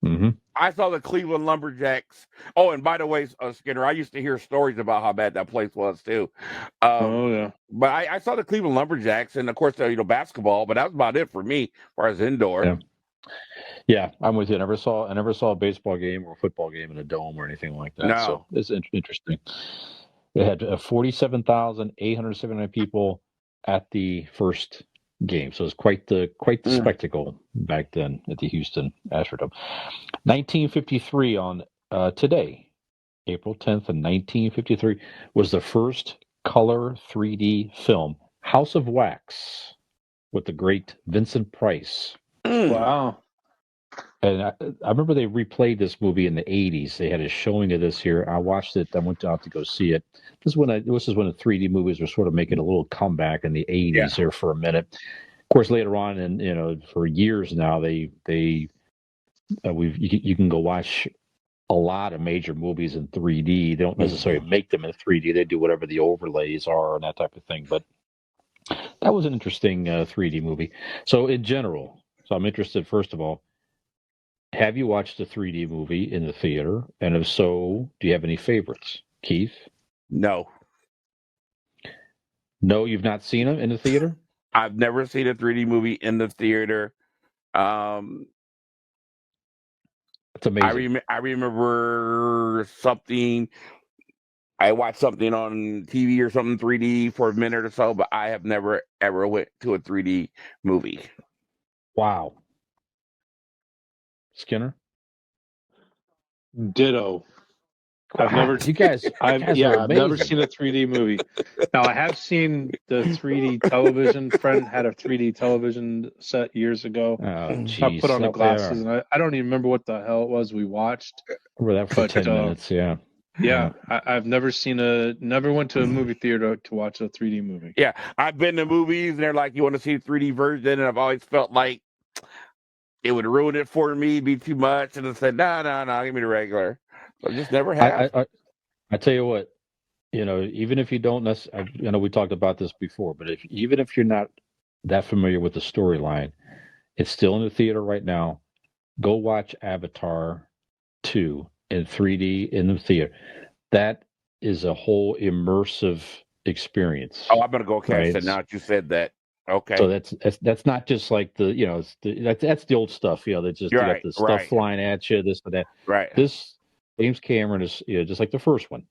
Mm-hmm. I saw the Cleveland Lumberjacks. Oh, and by the way, Skinner, I used to hear stories about how bad that place was too. Yeah. But I saw the Cleveland Lumberjacks, and of course, basketball. But that was about it for me, as far as indoor. Yeah, I'm with you. I never saw a baseball game or a football game in a dome or anything like that. No. So it's interesting. It had 47,879 people at the first game, so it was quite the spectacle back then at the Houston Astrodome. 1953 on today, April 10th, in 1953, was the first color 3D film, House of Wax, with the great Vincent Price. Wow. And I remember they replayed this movie in the 80s. They had a showing of this here. I watched it. I went out to go see it. This is when the 3D movies were sort of making a little comeback in the 80s there for a minute. Of course, later on, and for years now, you can go watch a lot of major movies in 3D. They don't necessarily make them in 3D. They do whatever the overlays are and that type of thing. But that was an interesting 3D movie. So in general, I'm interested, first of all, have you watched a 3D movie in the theater? And if so, do you have any favorites? Keith? No. No, you've not seen them in the theater? I've never seen a 3D movie in the theater. It's amazing. I remember something. I watched something on TV or something 3D for a minute or so, but I have never ever went to a 3D movie. Wow. Skinner? Ditto. I've never. I've never seen a 3D movie. Now I have seen the 3D television. Friend had a 3D television set years ago. Oh, geez. I put on the glasses, and I don't even remember what the hell it was we watched. Remember that for 10 minutes? Yeah. Yeah, I've never went to a movie theater to watch a 3D movie. Yeah, I've been to movies, and they're like, "You want to see a 3D version?" And I've always felt like it would ruin it for me, be too much, and I said, "No, give me the regular." So I just never have. I tell you what, even if you don't necessarily, I know we talked about this before, but even if you're not that familiar with the storyline, it's still in the theater right now. Go watch Avatar 2 in 3D in the theater. That is a whole immersive experience. Oh, I'm gonna go catch that now that you said that. Okay. So that's not just like that's the old stuff. That just you got the stuff flying at you, this and that. Right. This James Cameron is just like the first one.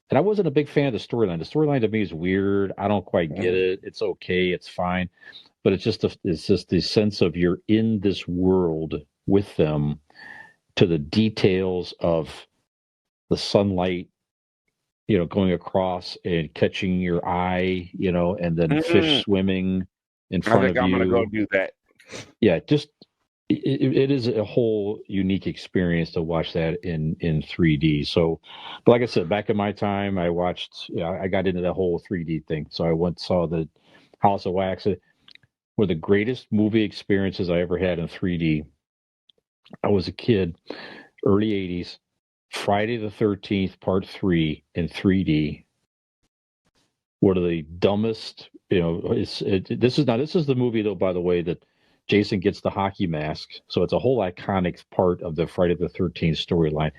And I wasn't a big fan of the storyline. The storyline to me is weird. I don't quite get it. It's okay. It's fine. But it's just the sense of you're in this world with them, to the details of the sunlight, going across and catching your eye, and then fish swimming in front of you. I'm going to go do that. Yeah, just it is a whole unique experience to watch that in 3D. So, but like I said, back in my time, I got into the whole 3D thing. So I saw the House of Wax. One of the greatest movie experiences I ever had in 3D. I was a kid, early 80s, Friday the 13th, Part 3 in 3D. one of the dumbest. This is the movie though, by the way, that Jason gets the hockey mask, so it's a whole iconic part of the Friday the 13th storyline.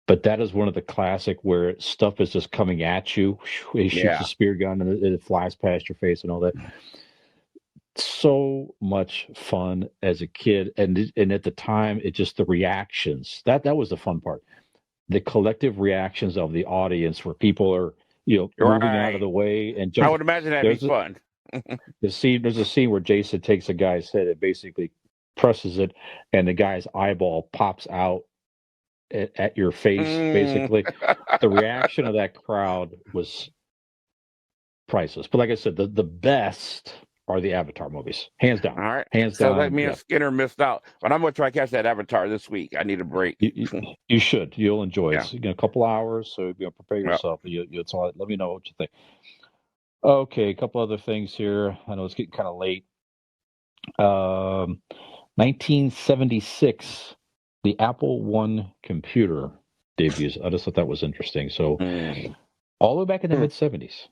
But that is one of the classic where stuff is just coming at you. He shoots a spear gun and it flies past your face and all that. So much fun as a kid, and at the time, it just the reactions that was the fun part. The collective reactions of the audience, where people are moving out of the way and I would imagine that'd be fun. There's a scene where Jason takes a guy's head and basically presses it, and the guy's eyeball pops out at your face. Basically, the reaction of that crowd was priceless. But like I said, the best are the Avatar movies, hands down. All right, hands so down. that means Skinner missed out, but I'm gonna try to catch that Avatar this week. I need a break. You should. You'll enjoy it. It's a couple hours, so prepare yourself. Yep. Let me know what you think. Okay, a couple other things here. I know it's getting kind of late. 1976, the Apple I computer debuts. I just thought that was interesting. So, all the way back in the mid 70s.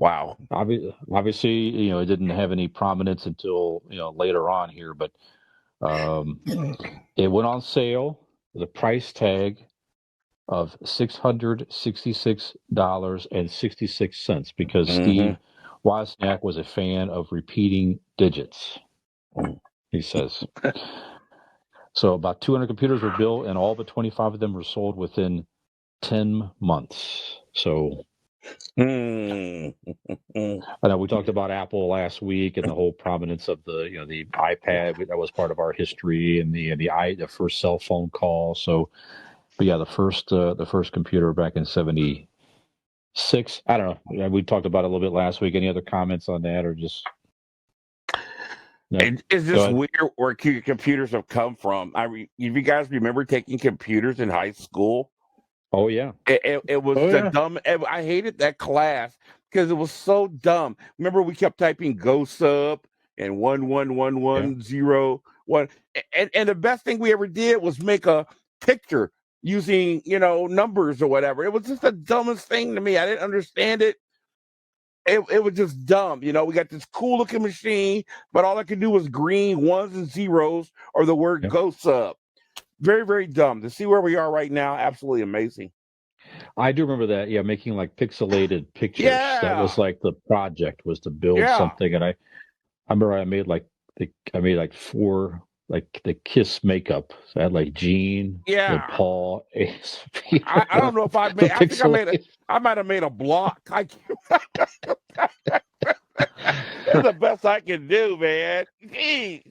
Wow. Obviously, it didn't have any prominence until later on here, but it went on sale with a price tag of $666.66 because Steve Wozniak was a fan of repeating digits, he says. So about 200 computers were built, and all but 25 of them were sold within 10 months. So I know we talked about Apple last week and the whole prominence of the the iPad that was part of our history, and the first cell phone call. So, but yeah, the first computer back in '76. I don't know. We talked about it a little bit last week. Any other comments on that, or just? No. It's just weird where computers have come from. If you guys remember taking computers in high school. Oh yeah, it was dumb. I hated that class because it was so dumb. Remember, we kept typing "go sub" and 11110 and the best thing we ever did was make a picture using numbers or whatever. It was just the dumbest thing to me. I didn't understand it. It was just dumb. We got this cool looking machine, but all I could do was green ones and zeros or the word "go sub." Very, very dumb. To see where we are right now, absolutely amazing. I do remember that. Yeah, making like pixelated pictures. Yeah. That was like the project was to build something, and I remember I made like four like the Kiss makeup. So I had like Gene, Paul, Ace. I don't know if I made. I think I might have made a block. That's the best I can do, man. Jeez.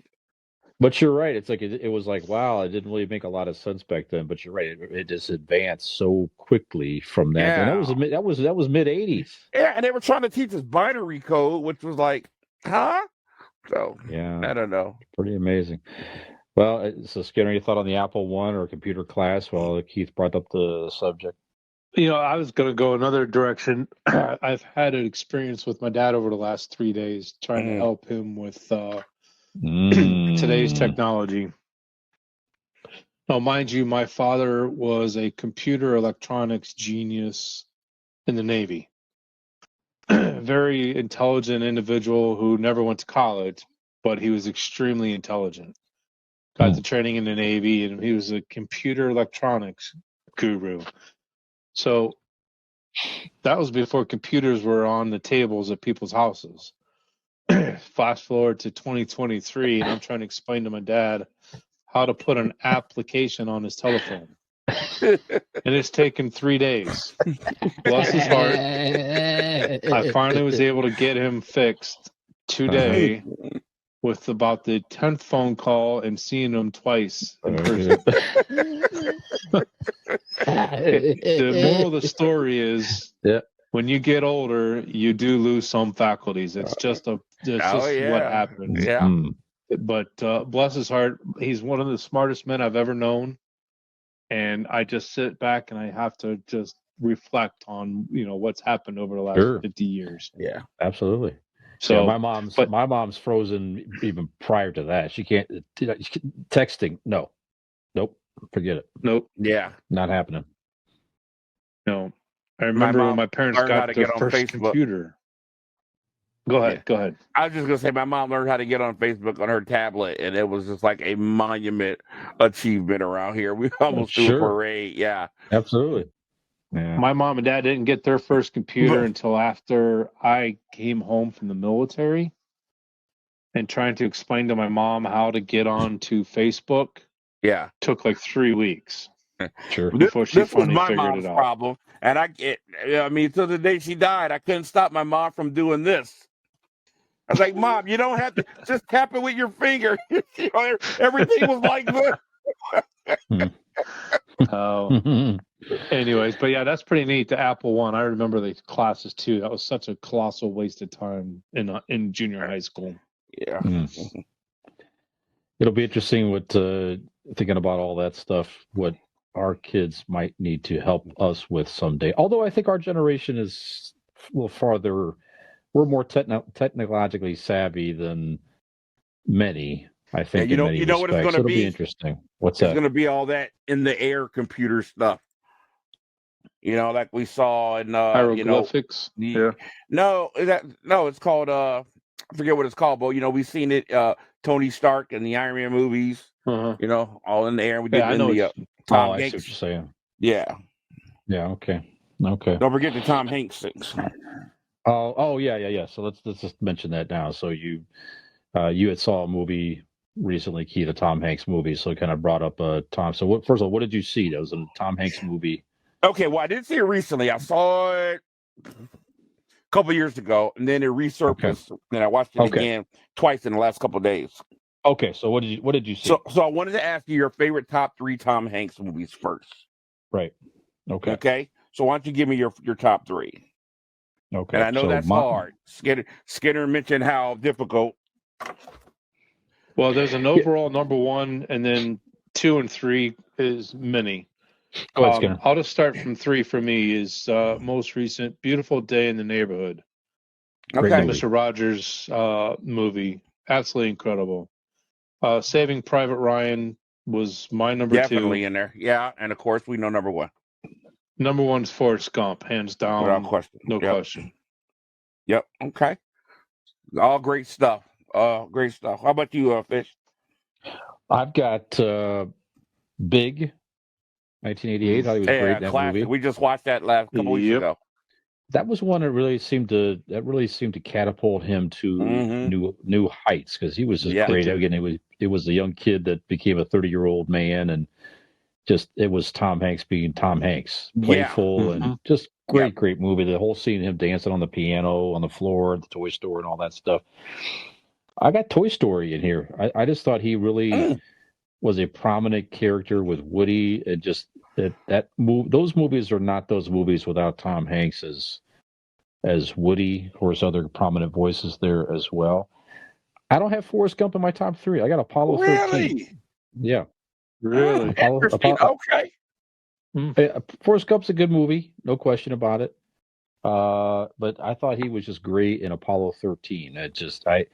But you're right. It's like it was like, wow, it didn't really make a lot of sense back then. But you're right. It just advanced so quickly from that. Yeah. And that was mid '80s. Yeah, and they were trying to teach us binary code, which was like, huh? So yeah, I don't know. Pretty amazing. Well, so Skinner, you thought on the Apple I or computer class? Well, Keith brought up the subject. I was going to go another direction. I've had an experience with my dad over the last 3 days trying to help him with today's technology. Now, mind you, my father was a computer electronics genius in the Navy. Very intelligent individual who never went to college, but he was extremely intelligent. Got the training in the Navy, and he was a computer electronics guru. So that was before computers were on the tables at people's houses. Fast forward to 2023, and I'm trying to explain to my dad how to put an application on his telephone. And it's taken 3 days. Bless his heart. I finally was able to get him fixed today with about the 10th phone call and seeing him twice in person. The moral of the story is when you get older, you do lose some faculties. It's just what happens. Yeah. But bless his heart, he's one of the smartest men I've ever known. And I just sit back and I have to just reflect on, what's happened over the last 50 years. Yeah, absolutely. So my mom's frozen even prior to that. She can't texting. No, nope, forget it. Nope. Yeah, not happening. No. I remember when mom my parents learned how got to their get on first Facebook. computer. Go ahead. Yeah. Go ahead. I was just gonna say my mom learned how to get on Facebook on her tablet, and it was just like a monument achievement around here. We almost threw a Sure. parade. Yeah. Absolutely. Yeah. My mom and dad didn't get their first computer until after I came home from the military, and trying to explain to my mom how to get onto Facebook Yeah. took like 3 weeks Sure. before she This was finally my figured mom's it out. problem, and I mean, till the day she died, I couldn't stop my mom from doing this. I was like, Mom, you don't have to just tap it with your finger. You know, everything was like this. Oh, anyways, but yeah, that's pretty neat. The Apple One, I remember the classes too. That was such a colossal waste of time in junior high school. Yeah. It'll be interesting what thinking about all that stuff, what our kids might need to help us with someday. Although I think our generation is a little farther, we're more technologically savvy than many. I think Yeah, in many you know what it's respects. going to It'll be be? interesting. What's It's that? going to be all that in the air computer stuff. You know, like we saw in Hieroglyphics. Yeah. No, it's called I forget what it's called, but we've seen it Tony Stark and the Iron Man movies, Uh-huh. all in the air. We Yeah, did I in know. the I Tom see what Hanks. you're saying. Yeah. Yeah. Okay. Don't forget the Tom Hanks things. Oh, yeah. So let's just mention that now. So you had saw a movie recently, Key, the Tom Hanks movie. So it kind of brought up Tom. So first of all, what did you see? That was a Tom Hanks movie. Okay, well, I didn't see it recently. I saw it a couple years ago, and then it resurfaced, and I watched it again twice in the last couple of days. Okay, so what did you see? So I wanted to ask you your favorite top 3 Tom Hanks movies first. Right. Okay. Okay. So why don't you give me your top 3? Okay. And I know that's hard. Skinner mentioned how difficult. Well, there's an overall number 1, and then 2 and 3 is mini. Go ahead, Skinner. I'll just start from 3 for me. Is most recent Beautiful Day in the Neighborhood. Okay. Mr. Rogers movie. Absolutely incredible. Saving Private Ryan was my number 2. Definitely in there. Yeah, and of course we know number 1. Number 1's Forrest Gump, hands down. Without question. No question. Yep. Okay. All great stuff. Great stuff. How about you, Fish? I've got Big, 1988. I thought he was great in that classic. movie. We just watched that last couple weeks ago. That was one that really seemed to catapult him to new heights, because he was just great. Again, it was a young kid that became a 30-year-old man, and just it was Tom Hanks being Tom Hanks, playful and just great movie. The whole scene of him dancing on the piano on the floor at the toy store and all that stuff. I got Toy Story in here. I just thought he really was a prominent character with Woody, and just those movies are not those movies without Tom Hanks as Woody. Of course, other prominent voices there as well. I don't have Forrest Gump in my top 3. I got Apollo 13. Yeah. Really? Okay. Forrest Gump's a good movie, no question about it. But I thought he was just great in Apollo 13. I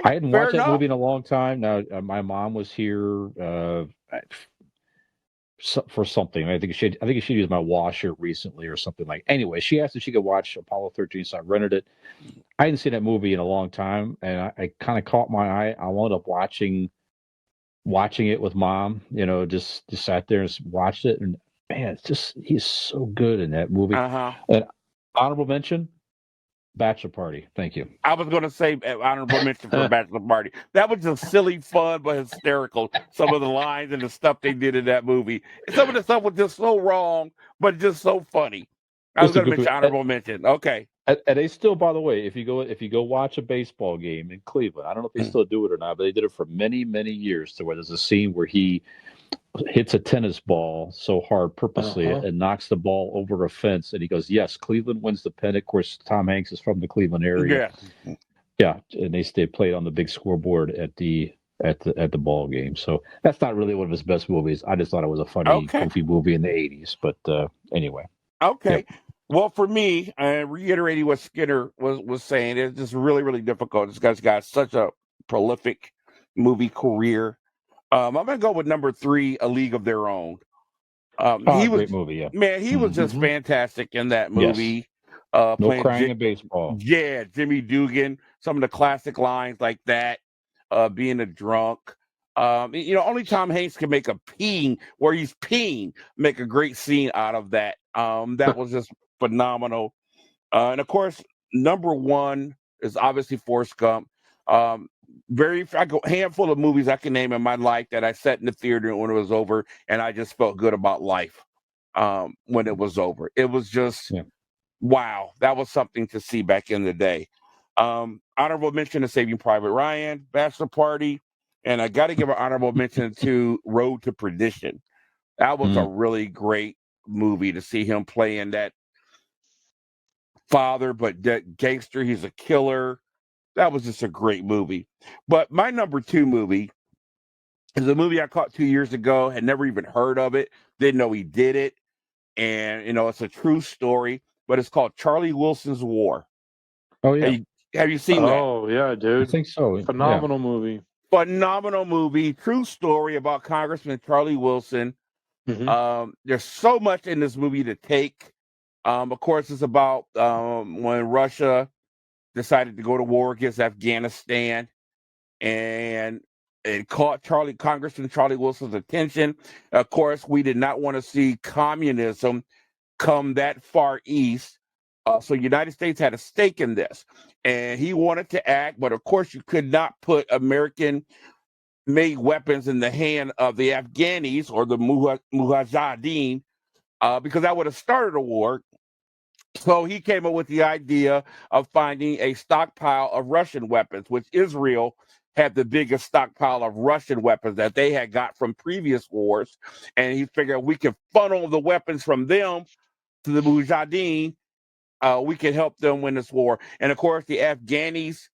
hadn't watched that movie in a long time. Now my mom was here for something. I think she used my washer recently or something like. Anyway, she asked if she could watch Apollo 13, so I rented it. I hadn't seen that movie in a long time, and I kind of caught my eye. I wound up watching it with Mom. Just sat there and watched it, and man, he's so good in that movie. And honorable mention, Bachelor Party. Thank you. I was going to say honorable mention for Bachelor Party. That was just silly, fun, but hysterical. Some of the lines and the stuff they did in that movie. Some of the stuff was just so wrong, but just so funny. I was going to mention honorable mention. Okay. And they still, by the way, if you go watch a baseball game in Cleveland, I don't know if they still do it or not, but they did it for many, many years, to where there's a scene where he hits a tennis ball so hard purposely and knocks the ball over a fence, and he goes, "Yes, Cleveland wins the pennant." Of course, Tom Hanks is from the Cleveland area. Yeah, and they played on the big scoreboard at the ball game. So that's not really one of his best movies. I just thought it was a funny, goofy movie in the 80s. But anyway. Okay. Yep. Well, for me, reiterating what Skinner was saying, it's just really, really difficult. This guy's got such a prolific movie career. I'm going to go with number 3, A League of Their Own. He was Great movie, yeah. man, he was just Mhm. fantastic in that Yes. movie. No Playing crying in baseball. yeah, Jimmy Dugan, some of the classic lines like that, being a drunk. Only Tom Hanks can make a peeing where he's peeing, make a great scene out of that. That was just phenomenal. And of course, number one is obviously Forrest Gump. Um, handful of movies I can name in my life that I sat in the theater when it was over, and I just felt good about life when it was over. It was just Yeah. wow, that was something to see back in the day. Honorable mention to Saving Private Ryan, Bachelor Party, and I got to give an honorable mention to Road to Perdition. That was a really great movie to see him playing that father, but that gangster. He's a killer. That was just a great movie. But my number two movie is a movie I caught 2 years ago, had never even heard of it, didn't know he did it. And, it's a true story, but it's called Charlie Wilson's War. Oh, yeah. Have you seen that? Oh yeah, I dude. think so. Yeah. Phenomenal movie. Phenomenal movie, true story about Congressman Charlie Wilson. Mhm. There's so much in this movie to take. Of course, it's about when Russia decided to go to war against Afghanistan, and it caught Congressman Charlie Wilson's attention. Of course, we did not want to see communism come that far east. So United States had a stake in this, and he wanted to act, but of course you could not put American-made weapons in the hand of the Afghanis or the Mujahideen, because that would have started a war. So he came up with the idea of finding a stockpile of Russian weapons, which Israel had the biggest stockpile of Russian weapons that they had got from previous wars. And he figured we could funnel the weapons from them to the Mujahideen. We could help them win this war. And of course, the Afghanis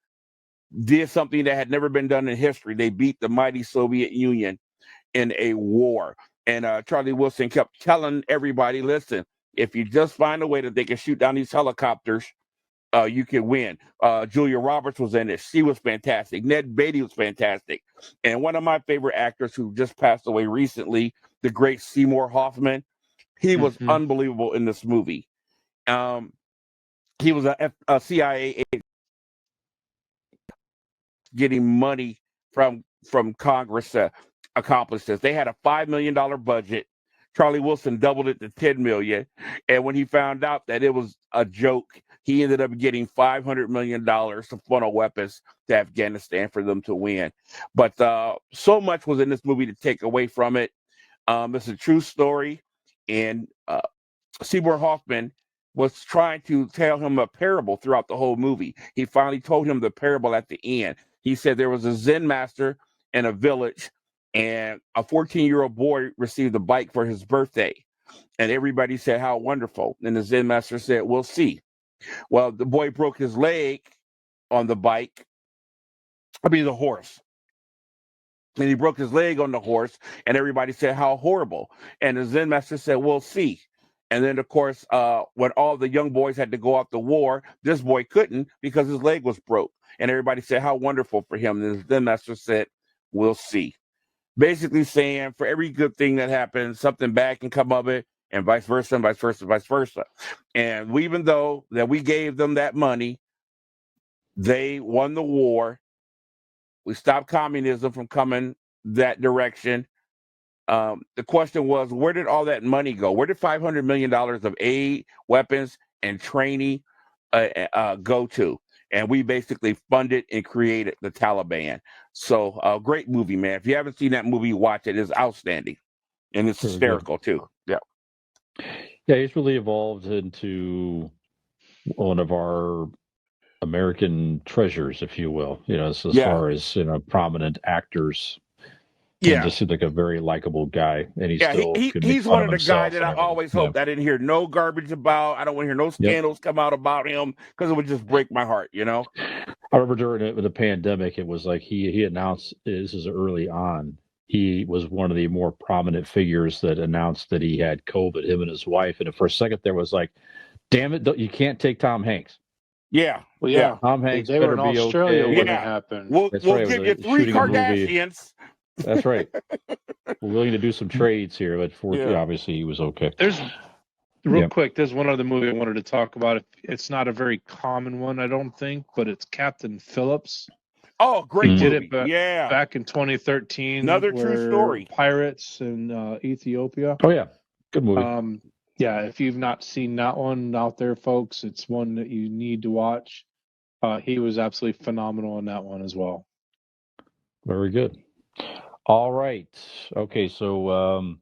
did something that had never been done in history. They beat the mighty Soviet Union in a war. And Charlie Wilson kept telling everybody, listen, if you just find a way that they can shoot down these helicopters, you can win. Julia Roberts was in it. She was fantastic. Ned Beatty was fantastic. And one of my favorite actors who just passed away recently, the great Seymour Hoffman, he was Mhm. unbelievable in this movie. He was a CIA agent getting money from Congress to accomplish this. They had a $5 million budget. Charlie Wilson doubled it to $10 million, and when he found out that it was a joke, he ended up getting $500 million to funnel weapons to Afghanistan for them to win. But so much was in this movie to take away from it. It's a true story, and Seymour Hoffman was trying to tell him a parable throughout the whole movie. He finally told him the parable at the end. He said there was a Zen master in a village, and a 14-year-old boy received a bike for his birthday. And everybody said, how wonderful. And the Zen master said, we'll see. Well, the boy broke his leg on the bike. The horse. And he broke his leg on the horse, and everybody said, how horrible. And the Zen master said, we'll see. And then, of course, when all the young boys had to go out to war, this boy couldn't because his leg was broke. And everybody said, how wonderful for him. And the Zen master said, we'll see. Basically saying for every good thing that happens, something bad can come of it, and vice versa, and vice versa, vice versa. And even though that we gave them that money, they won the war. We stopped communism from coming that direction. The question was, where did all that money go? Where did $500 million of aid, weapons, and training go to? And we basically funded and created the Taliban. So, great movie, man. If you haven't seen that movie, watch it. It's outstanding. And it's Very hysterical, too. Yeah. Yeah, he's really evolved into one of our American treasures, if you will. As Yeah. far as prominent actors, and Yeah. just seemed like a very likable guy, and he Yeah, still could make he's fun one of of the himself guys that and I everything. always Yeah. hoped I didn't hear no garbage about. I don't want to hear no Yep. scandals come out about him because it would just break my heart, you know? I remember during the pandemic, it was like he announced, this is early on, he was one of the more prominent figures that announced that he had COVID, him and his wife. And for a second there was like, damn it, you can't take Tom Hanks. Yeah. Well, Yeah. yeah. Tom Hanks They were better in be Australia okay. when Yeah. it happened. We'll That's we'll right. It give was you three shooting a movie. Kardashians. That's right. we're willing to do some trades here, but Yeah. obviously he was okay. There's real Yep. quick. There's one other movie I wanted to talk about. It's not a very common one, I don't think, but it's Captain Phillips. Oh, great He did movie. it Yeah. back in 2013. Another true where story. Pirates in Ethiopia. Oh yeah, good movie. Yeah, if you've not seen that one out there, folks, it's one that you need to watch. He was absolutely phenomenal in that one as well. Very good. All right. Okay, so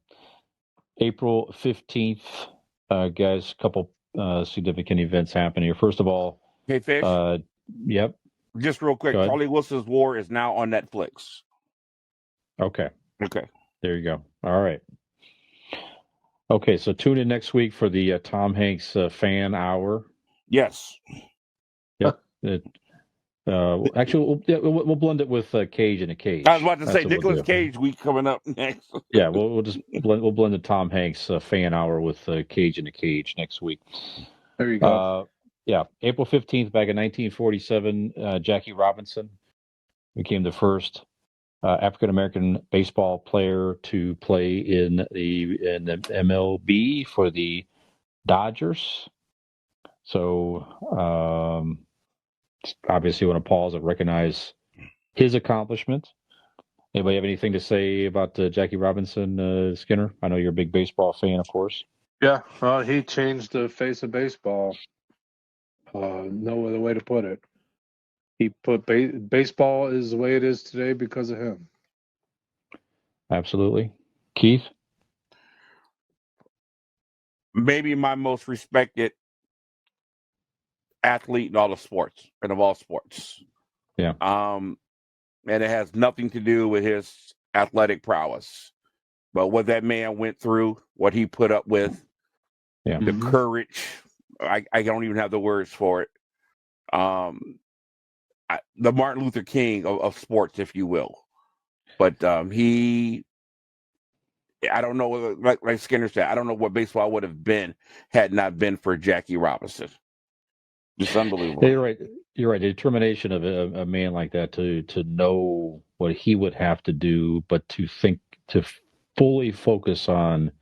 April 15th, guys, a couple significant events happening here. First of all, Hey, Fish. Yep. Just real quick, Go ahead. Charlie Wilson's War is now on Netflix. Okay. Okay. There you go. All right. Okay, so tune in next week for the Tom Hanks fan hour. Yes. Yep. Actually, we'll blend it with Cage in a Cage. I was about to That's say what we'll Nicolas do. Cage week coming up next. Yeah, we'll just blend the Tom Hanks fan hour with Cage in a Cage next week. There you go. Yeah, April 15th, back in 1947, Jackie Robinson became the first African American baseball player to play in the MLB for the Dodgers. So obviously, want to pause and recognize his accomplishment. Anybody have anything to say about Jackie Robinson, Skinner? I know you're a big baseball fan, of course. Yeah, he changed the face of baseball. No other way to put it. He put baseball is the way it is today because of him. Absolutely. Keith? Maybe my most respected athlete in all of sports, and of all sports. Yeah. And it has nothing to do with his athletic prowess, but what that man went through, what he put up with, Yeah. the courage. I don't even have the words for it. The Martin Luther King of sports, if you will. But I don't know, like Skinner said, I don't know what baseball would have been had not been for Jackie Robinson. Just unbelievable. Yeah, you're right. You're right. The determination of a man like that to know what he would have to do, but to fully focus on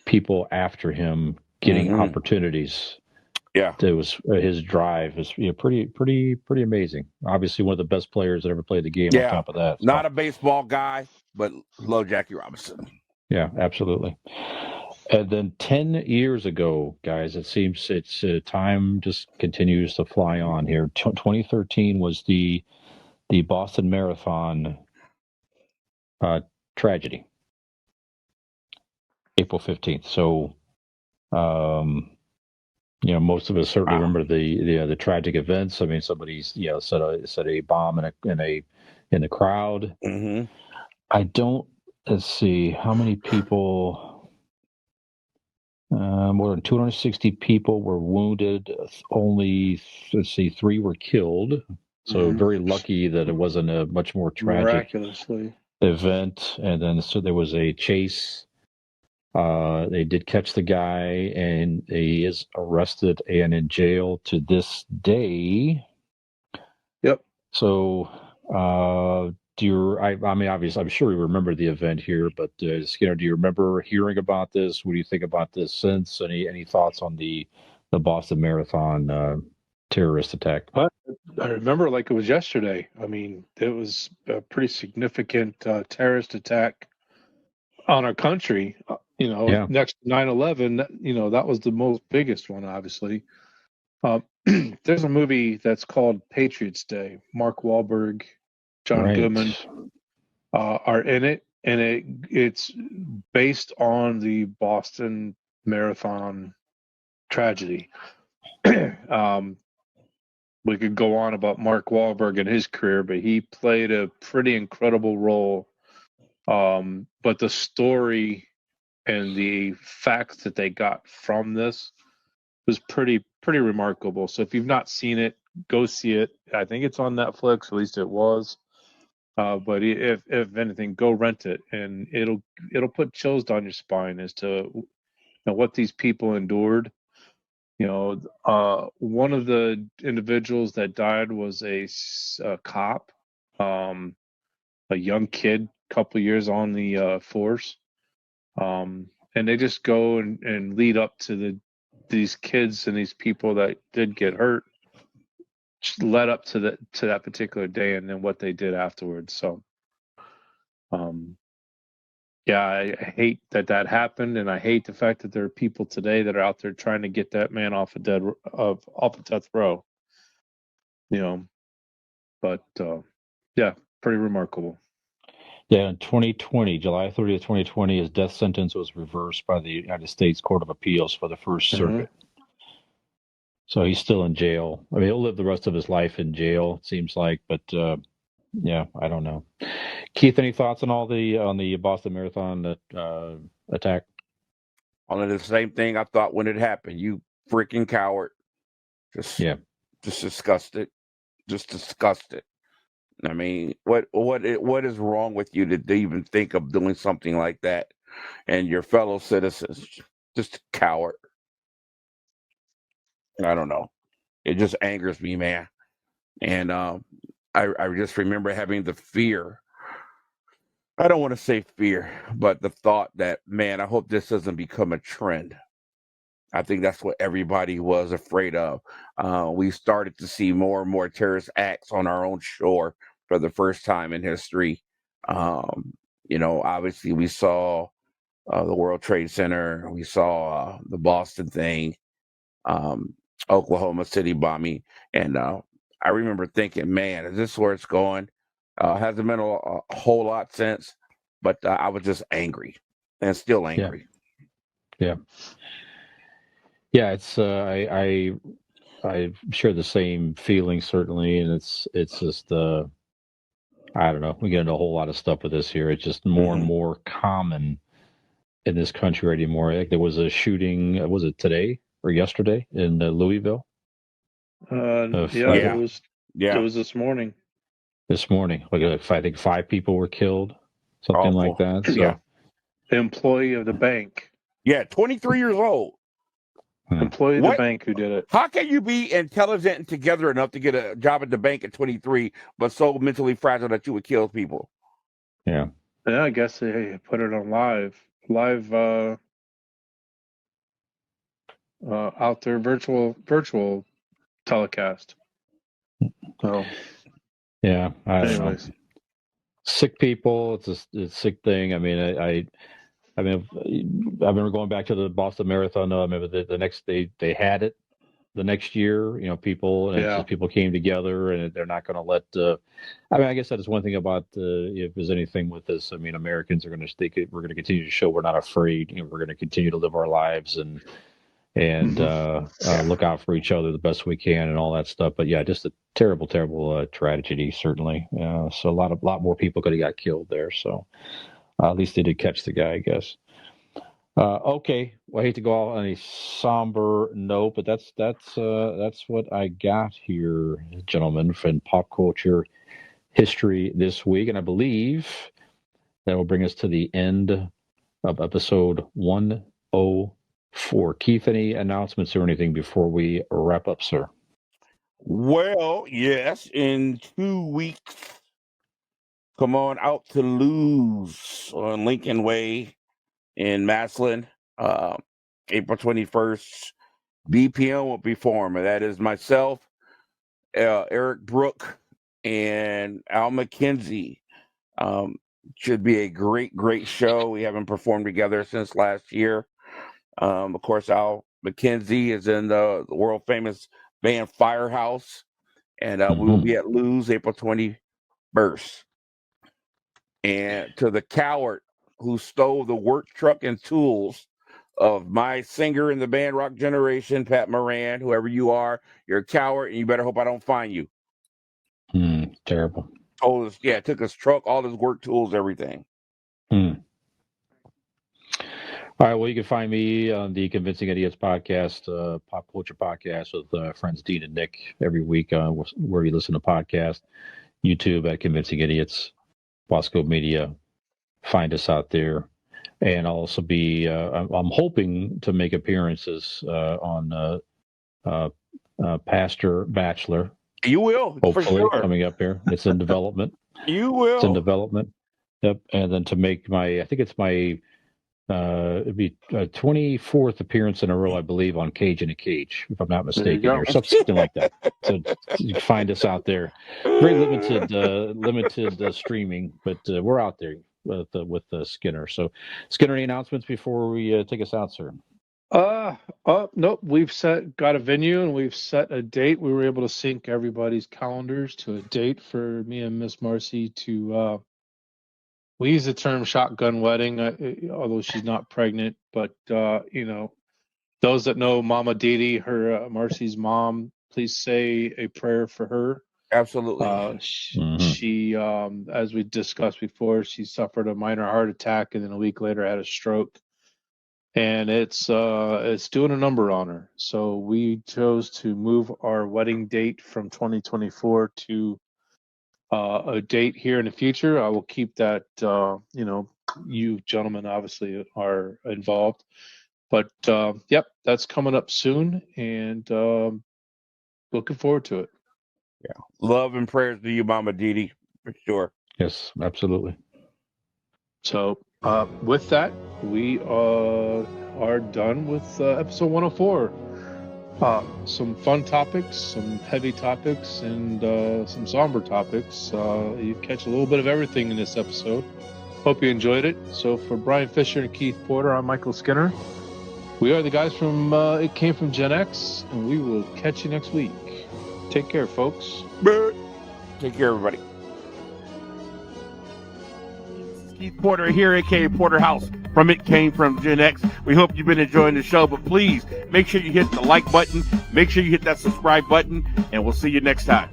people after him getting opportunities. Yeah, it was his drive is pretty amazing. Obviously, one of the best players that ever played the game. Yeah. On top of that, so. Not a baseball guy, but love Jackie Robinson. Yeah, absolutely. And then 10 years ago, guys, it seems it's time just continues to fly on here. 2013 was the Boston Marathon tragedy, April 15th. So, most of us certainly remember the tragic events. I mean, somebody's set a bomb in the crowd. Mm-hmm. I don't. Let's see how many people. More than 260 people were wounded. Only, 3 were killed. So very lucky that it wasn't a much more tragic event. And then so there was a chase. They did catch the guy, and he is arrested and in jail to this day. Yep. So, I mean, obviously, I'm sure you remember the event here, but Skinner, do you remember hearing about this? What do you think about this since? Any thoughts on the Boston Marathon terrorist attack? I remember like it was yesterday. I mean, it was a pretty significant terrorist attack on our country. Next to 9/11, that was the most biggest one, obviously. There's a movie that's called Patriots Day. Mark Wahlberg, John Goodman are in it, and it's based on the Boston Marathon tragedy. We could go on about Mark Wahlberg and his career, but he played a pretty incredible role. But the story and the facts that they got from this was pretty remarkable. So if you've not seen it, go see it. I think it's on Netflix, at least it was. But if anything, go rent it, and it'll put chills down your spine as to what these people endured. One of the individuals that died was a cop, a young kid couple years on the force, and they just go and lead up to these kids and these people that did get hurt, just led up to that particular day, and then what they did afterwards. So, yeah, I hate that happened, and I hate the fact that there are people today that are out there trying to get that man off off a death row. But yeah, pretty remarkable. Yeah, in 2020, July 30th, 2020, his death sentence was reversed by the United States Court of Appeals for the First Circuit. So he's still in jail. I mean, he'll live the rest of his life in jail, it seems like, but yeah, I don't know. Keith, any thoughts on the Boston Marathon attack? Only the same thing I thought when it happened. You freaking coward. Just disgusted. Just disgusted. I mean, what is wrong with you to even think of doing something like that? And your fellow citizens, just a coward. I don't know. It just angers me, man. And I just remember having the fear. I don't want to say fear, but the thought that, man, I hope this doesn't become a trend. I think that's what everybody was afraid of. We started to see more and more terrorist acts on our own shore for the first time in history. Obviously we saw the World Trade Center. We saw the Boston thing, Oklahoma City bombing. And I remember thinking, man, is this where it's going? Hasn't been a whole lot since, but I was just angry and still angry. Yeah. It's I share the same feeling certainly, and it's just I don't know. We get into a whole lot of stuff with this here. It's just more and more common in this country anymore. Like there was a shooting. Was it today or yesterday in Louisville? It was this morning. This morning, I think 5 people were killed, something like that. So. Yeah, the employee of the bank. Yeah, 23 years old. Employee of the bank who did it. How can you be intelligent and together enough to get a job at the bank at 23, but so mentally fragile that you would kill people? Yeah, I guess they put it on live out there, virtual telecast. So yeah, I don't know. Sick people, it's a sick thing. I mean, I remember going back to the Boston Marathon. I remember the next they had it the next year. People came together, and they're not going to let. I guess that is one thing about if there's anything with this. I mean, Americans are going to think we're going to continue to show we're not afraid. We're going to continue to live our lives and look out for each other the best we can and all that stuff. But yeah, just a terrible, terrible tragedy, certainly. So a lot more people could have got killed there. So at least they did catch the guy, I guess. Okay, well, I hate to go out on a somber note, but that's what I got here, gentlemen, from pop culture history this week, and I believe that will bring us to the end of episode 104. Keith, any announcements or anything before we wrap up, sir? Well, yes, in 2 weeks, come on out to Lose on Lincoln Way in Massillon, April 21st. BPM will be performing. That is myself, Eric Brook, and Al McKenzie. Should be a great, great show. We haven't performed together since last year. Of course, Al McKenzie is in the world famous band Firehouse, and we will be at Lose April 21st. And to the coward who stole the work truck and tools of my singer in the band Rock Generation, Pat Moran, whoever you are, you're a coward, and you better hope I don't find you. Terrible. Told us, took his truck, all his work tools, everything. All right, well, you can find me on the Convincing Idiots podcast, pop culture podcast with friends Dean and Nick every week where you listen to podcasts. YouTube at Convincing Idiots, Bosco Media. Find us out there. And I'll also be, I'm hoping to make appearances on Pastor Bachelor. You will, hopefully, for sure. Coming up here. It's in development. You will. It's in development. Yep. And then to make I think it's my, it'd be 24th appearance in a row, I believe, on Cage in a Cage, if I'm not mistaken, go. or something like that. So you can find us out there. Very limited streaming, but we're out there with Skinner. So, Skinner, any announcements before we take us out, sir? Nope. We've got a venue and we've set a date. We were able to sync everybody's calendars to a date for me and Miss Marcy to. We use the term shotgun wedding, although she's not pregnant. But those that know Mama Didi, her Marcy's mom, please say a prayer for her. Absolutely. She, as we discussed before, she suffered a minor heart attack and then a week later had a stroke. And it's doing a number on her. So we chose to move our wedding date from 2024 to a date here in the future. I will keep that. You gentlemen obviously are involved, but yep, that's coming up soon, and looking forward to it. Yeah, love and prayers to you, Mama Didi, for sure. Yes, absolutely. So with that, we are done with episode 104. Some fun topics, some heavy topics, and some somber topics. You catch a little bit of everything in this episode. Hope you enjoyed it. So for Brian Fisher and Keith Porter, I'm Michael Skinner. We are the guys from It Came From GenX, and we will catch you next week. Take care, folks. Take care, everybody. Keith Porter here, aka Porter House from It Came From GenX. We hope you've been enjoying the show, but please make sure you hit the like button, make sure you hit that subscribe button, and we'll see you next time.